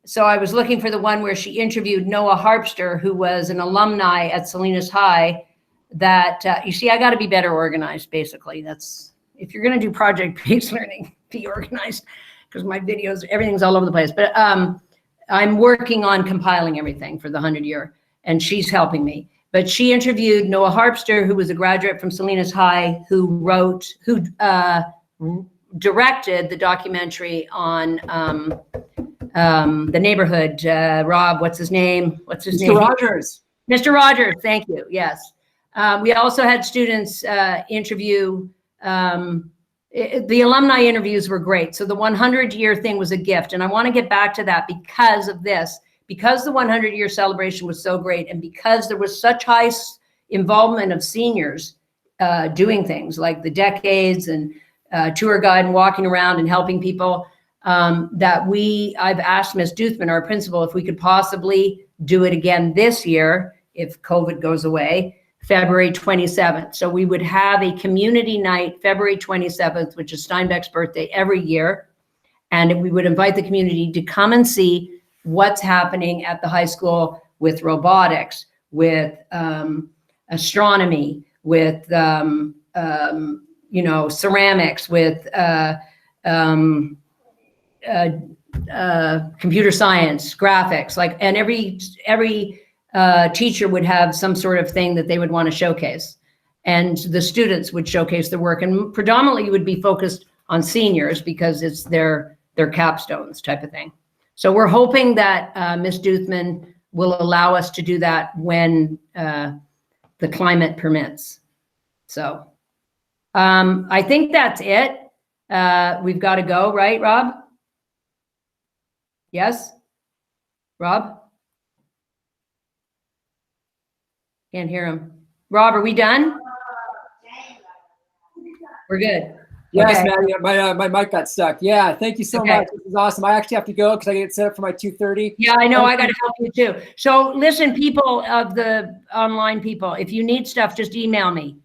So I was looking for the one where she interviewed Noah Harpster, who was an alumni at Selena's High. That you see, I got to be better organized. Basically, that's if you're going to do project-based learning, be organized, because my videos, everything's all over the place. But I'm working on compiling everything for the 100-year, and she's helping me. But she interviewed Noah Harpster, who was a graduate from Selena's High, who directed the documentary on the neighborhood. Rob, what's his name? Mr. Rogers. Mr. Rogers, thank you. Yes. We also had students interview. The alumni interviews were great. So the 100-year thing was a gift. And I want to get back to that because of this. Because the 100-year celebration was so great and because there was such high involvement of seniors doing things like the decades and tour guide and walking around and helping people, I've asked Ms. Duthman, our principal, if we could possibly do it again this year, if COVID goes away, February 27th. So we would have a community night, February 27th, which is Steinbeck's birthday every year. And we would invite the community to come and see what's happening at the high school with robotics, with astronomy, with ceramics, with computer science, graphics, and every teacher would have some sort of thing that they would want to showcase. and the students would showcase their work, and predominantly would be focused on seniors because it's their capstones type of thing. So we're hoping that Ms. Duthman will allow us to do that when the climate permits. So I think that's it. We've got to go, right, Rob? Yes? Rob? Can't hear him. Rob, are we done? We're good. Yes, Okay. Maddie, my mic got stuck. Yeah, thank you so Okay. much. This is awesome. I actually have to go because I get set up for my 2:30. Yeah, I know. I got to help you too. So listen, people of the online people, if you need stuff, just email me,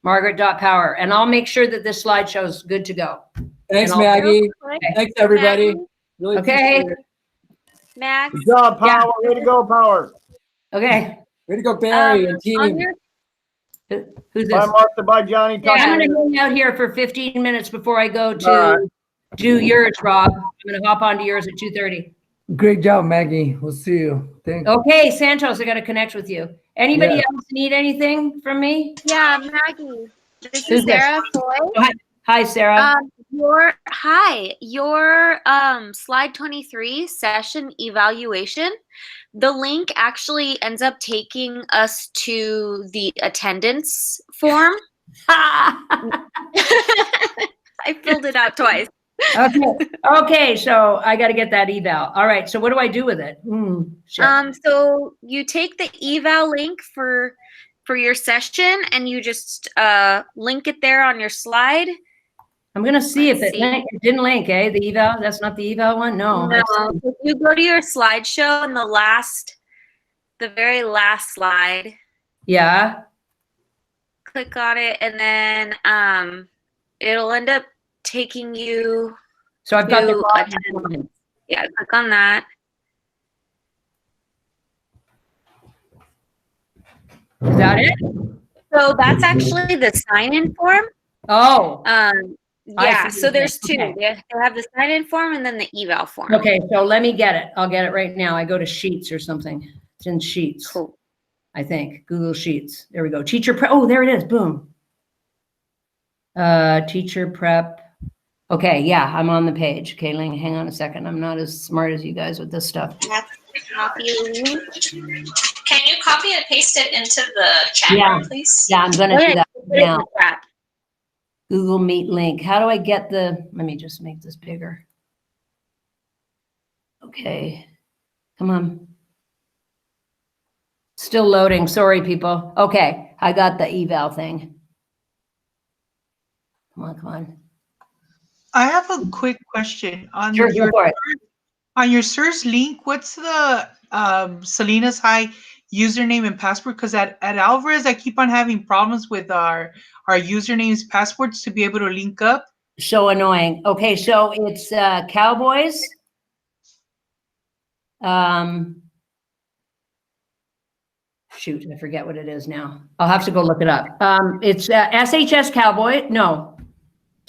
Margaret.Power, and I'll make sure that this slideshow is good to go. Thanks, And I'll- Maggie. Okay. Thanks, everybody. Really Okay. appreciate it. Max, Good job, Power. Way to go, Power. Okay. Way to go, Barry and on team. your Who's Bye, this? Martha. Bye, Johnny. Talk I'm to you going to later. hang out here for 15 minutes before I go All to right. do yours, Rob. I'm going to hop onto yours at 2:30. Great job, Maggie. We'll see you. Thank you. Okay, Santos, I got to connect with you. Anybody Yeah. else need anything from me? yeah, Maggie. This Who's is this? Sarah Foy. Hi, Sarah. Your slide 23 session evaluation. The link actually ends up taking us to the attendance form. I filled it out twice. Okay, so I got to get that eval. All right, so what do I do with it? Shit. So you take the eval link for your session and you just link it there on your slide. I'm going to see if let's it didn't link, eh? The eval, that's not the eval one? No. No, if you go to your slideshow and the very last slide, Yeah. click on it, and then it'll end up taking you So I've got the to attendance. Yeah, click on that. Is that it? So that's actually the sign-in form. Oh. Yeah, see. so there's two. Okay. They have the sign-in form and then the eval form. Okay, so let me get it. I'll get it right now. I go to Sheets or something. It's in Sheets. Cool. I think Google Sheets. There we go. Teacher prep. Oh, there it is. Boom. Teacher prep. Okay, yeah, I'm on the page. Okay, hang on a second. I'm not as smart as you guys with this stuff. Copy link. Can you copy and paste it into the chat room, please? Yeah, I'm gonna do that Put it in now. the chat. Google Meet link. How do I get the? Let me just make this bigger. Okay, come on. Still loading. Sorry, people. Okay, I got the eval thing. Come on, come on. I have a quick question on Sure, go for it. on your search link. What's the Salinas High username and password? Because at Alvarez, I keep on having problems with our usernames, passwords to be able to link up. So annoying. Okay, so it's Cowboys. Shoot, I forget what it is now. I'll have to go look it up. It's SHS Cowboy. No.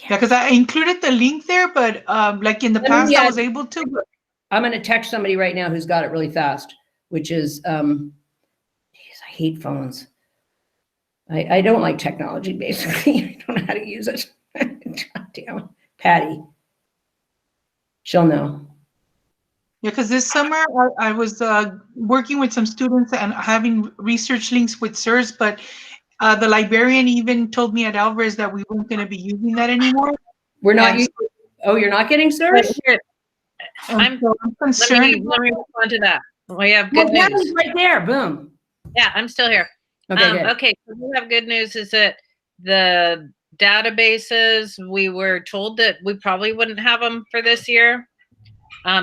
Yeah, because I included the link there, but like in the past, I was able to. I'm going to text somebody right now who's got it really fast, which is, geez, I hate phones. I don't like technology, basically. I don't know how to use it. God damn it. Patty. She'll know. Yeah, because this summer I was working with some students and having research links with SIRS, but the librarian even told me at Alvarez that we weren't going to be using that anymore. We're not using, oh, you're not getting SIRS? I'm concerned. Let me respond to that. We have good Well, news. right there. Boom. Yeah, I'm still here. Okay, good. Okay, so we have good news is that the databases, we were told that we probably wouldn't have them for this year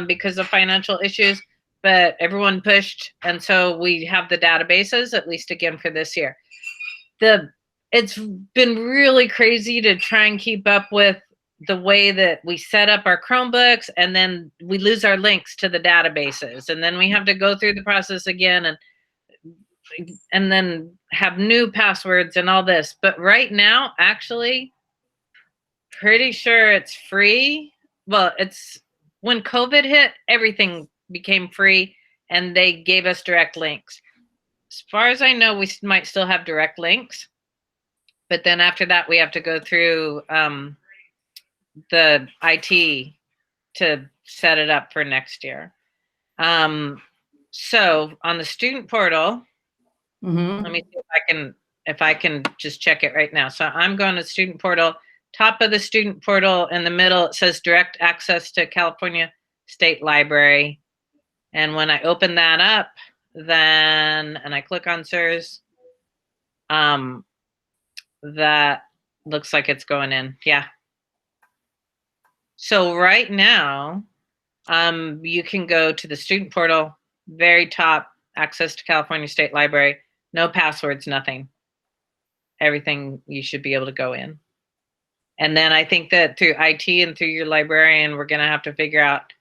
because of financial issues, but everyone pushed. And so we have the databases, at least again for this year. It's been really crazy to try and keep up with the way that we set up our Chromebooks, and then we lose our links to the databases. And then we have to go through the process again and then have new passwords and all this. But right now, actually, pretty sure it's free. Well, it's when COVID hit, everything became free and they gave us direct links. As far as I know, we might still have direct links. but then after that, we have to go through the IT to set it up for next year. So on the student portal, let me see if I can just check it right now. So I'm going to student portal. Top of the student portal in the middle, it says direct access to California State Library. And when I open that up, and I click on SIRS, that looks like it's going in. Yeah. So right now, you can go to the student portal, very top, access to California State Library, no passwords, nothing. Everything you should be able to go in. And then I think that through IT and through your librarian, we're going to have to figure out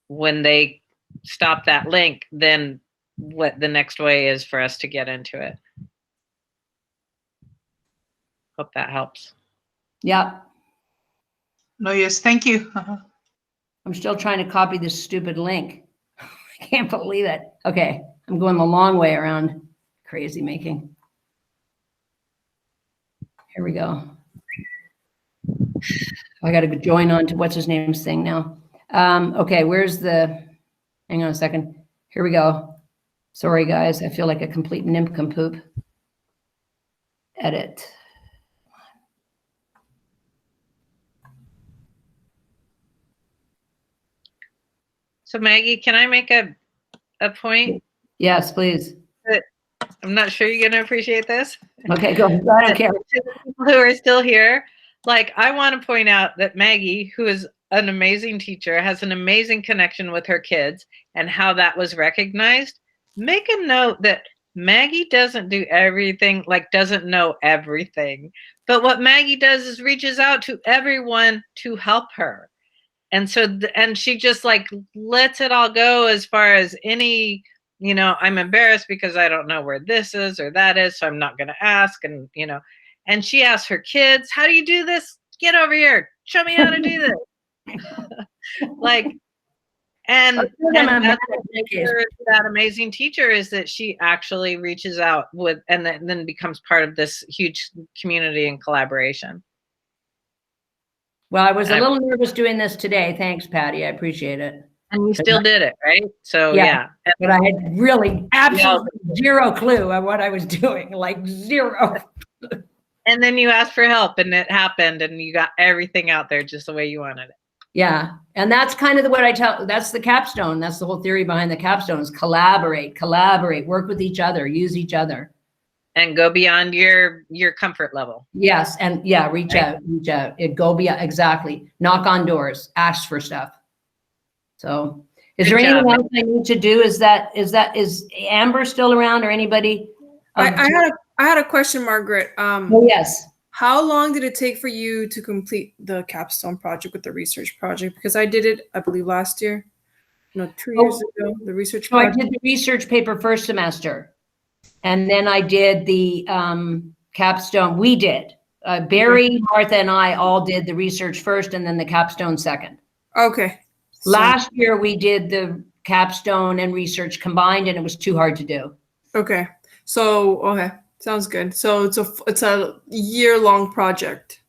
when they stop that link, then what the next way is for us to get into it. Hope that helps. Yep. No, yes, thank you. I'm still trying to copy this stupid link. I can't believe it. Okay, I'm going the long way around. Crazy making. Here we go. I got to join on to what's his name's thing now. Okay, where's the, hang on a second. Here we go. Sorry, guys. I feel like a complete nincompoop. Edit. So Maggie, can I make a point? Yes, please. I'm not sure you're going to appreciate this. Okay, go. I don't care. To the people who are still here, like, I want to point out that Maggie, who is an amazing teacher, has an amazing connection with her kids, and how that was recognized. Make a note that Maggie doesn't do everything, like doesn't know everything, but what Maggie does is reaches out to everyone to help her. And so, and she just like lets it all go as far as any, you know, I'm embarrassed because I don't know where this is or that is, so I'm not going to ask. And, you know, and she asks her kids, how do you do this? Get over here. Show me how to do this. Like, and that amazing teacher is that she actually reaches out with, and then becomes part of this huge community and collaboration. Well, I was a little nervous doing this today. Thanks, Patty. I appreciate it. And you still did it, right? So yeah. But I had really absolutely zero clue of what I was doing, like zero. And then you asked for help and it happened and you got everything out there just the way you wanted it. Yeah. And that's kind of what I tell, that's the capstone. That's the whole theory behind the capstone is collaborate, work with each other, use each other. And go beyond your comfort level. Yes. And yeah, reach out. It go beyond, exactly. Knock on doors, ask for stuff. So is there anything else I need to do? Is Amber still around or anybody? I had a question, Margaret. Oh, yes. How long did it take for you to complete the capstone project with the research project? Because I did it, I believe, last year. No, 2 years ago, the research project. I did the research paper first semester. And then I did the capstone. We did. Barry, Martha, and I all did the research first and then the capstone second. Okay. Last year, we did the capstone and research combined, and it was too hard to do. Okay. So, okay. Sounds good. So it's a year-long project.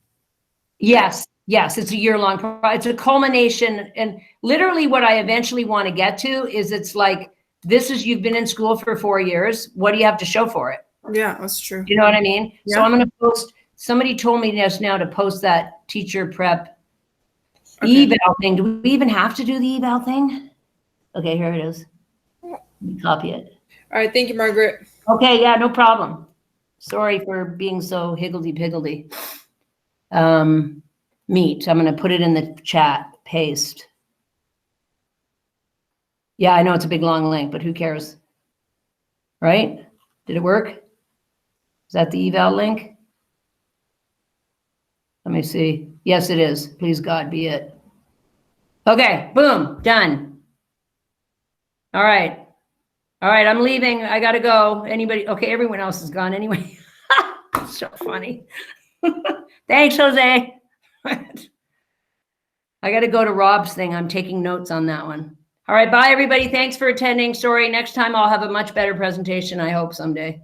Yes. Yes. It's a year-long project. It's a culmination. And literally what I eventually want to get to is it's like, this is, you've been in school for 4 years. What do you have to show for it? Yeah, that's true. You know what I mean? Yeah. So I'm going to post, somebody told me just now to post that teacher prep eval thing. Do we even have to do the eval thing? Okay, here it is. Let me copy it. All right. Thank you, Margaret. Okay. Yeah, no problem. Sorry for being so higgledy-piggledy. Meet. I'm going to put it in the chat. Paste. Yeah, I know it's a big long link, but who cares? Right? Did it work? Is that the eval link? Let me see. Yes, it is. Please God be it. Okay, boom, done. All right. All right, I'm leaving. I got to go. Anybody? Okay, everyone else is gone anyway. So funny. Thanks, Jose. I got to go to Rob's thing. I'm taking notes on that one. All right, bye, everybody. Thanks for attending. Sorry, next time I'll have a much better presentation, I hope, someday.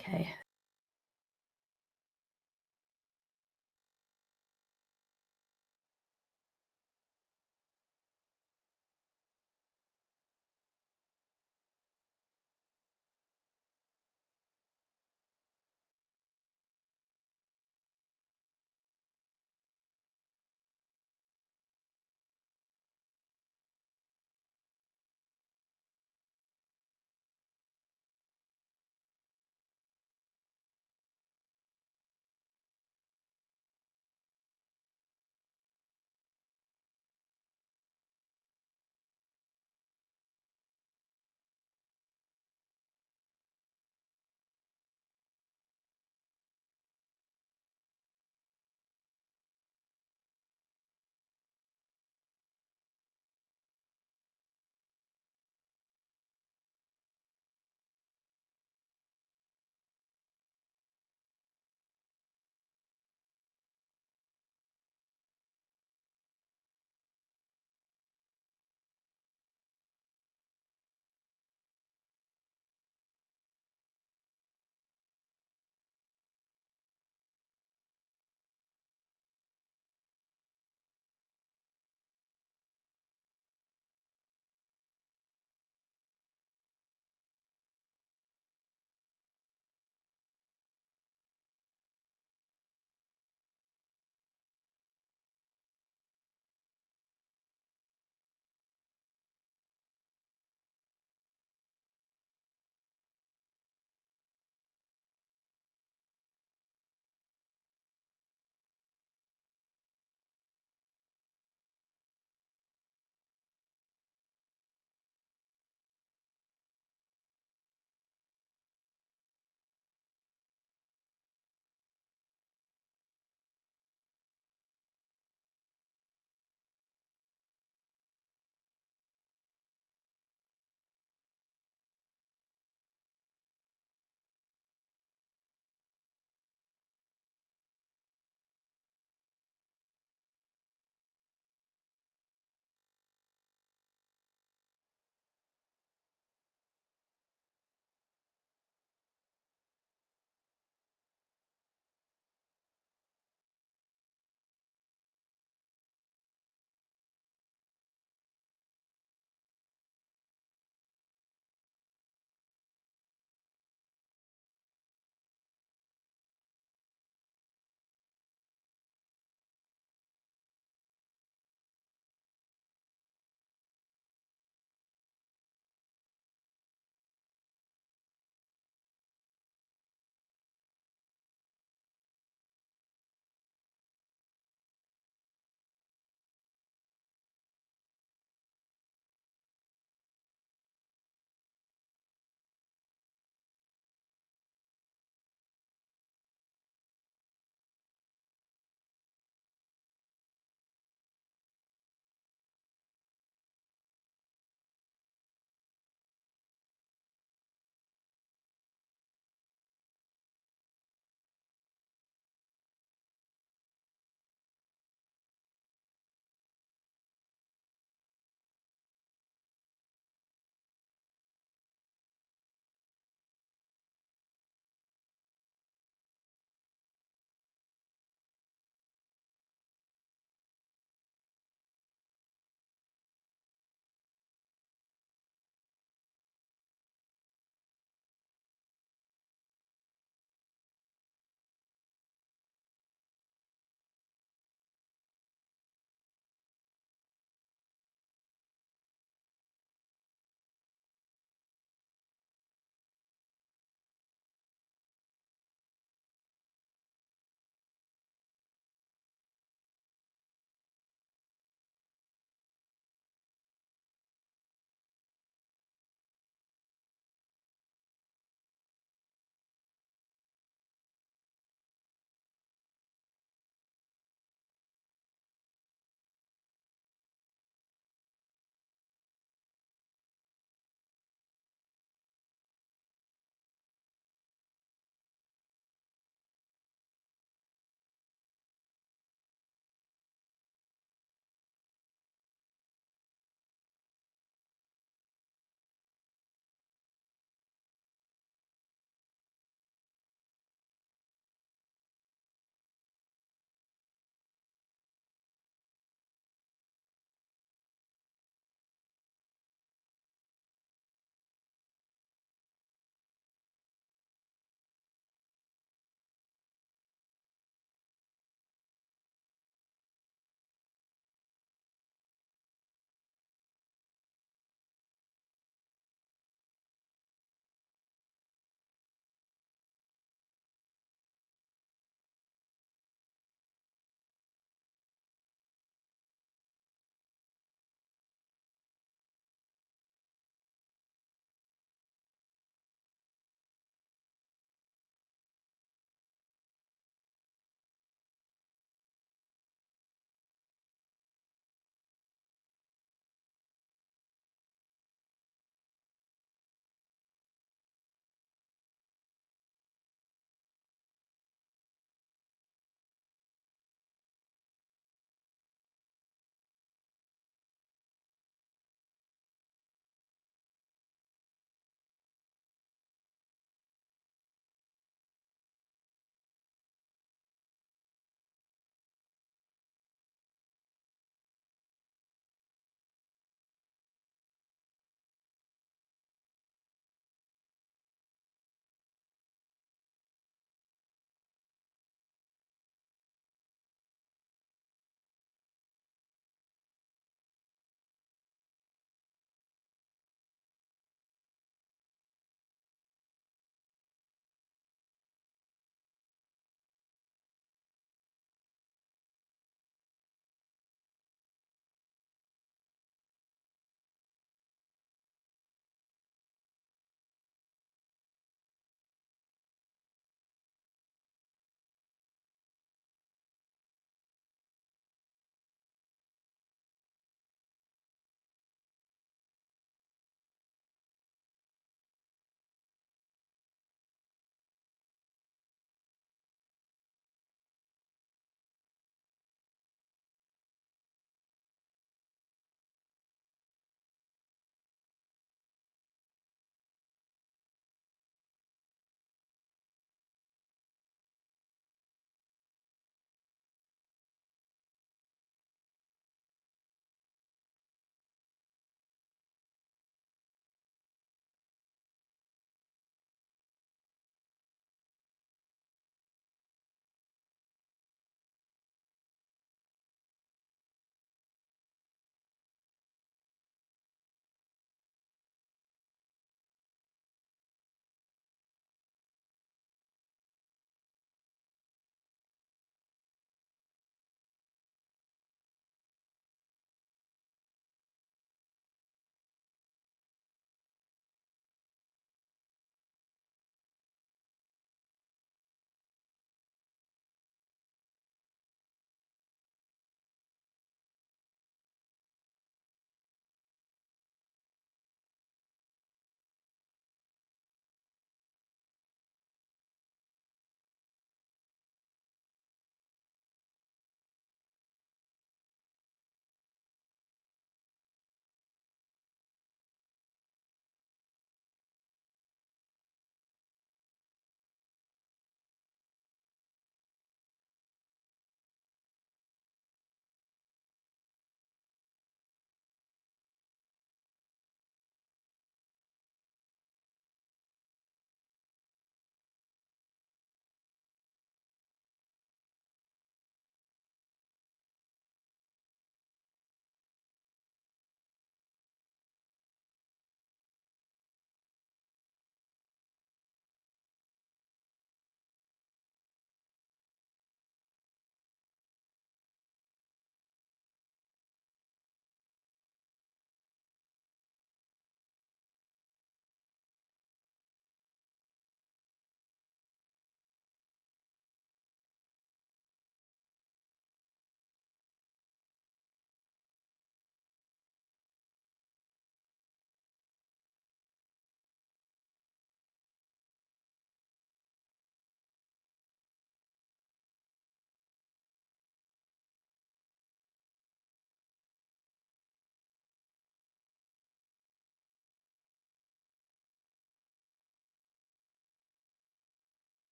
Okay.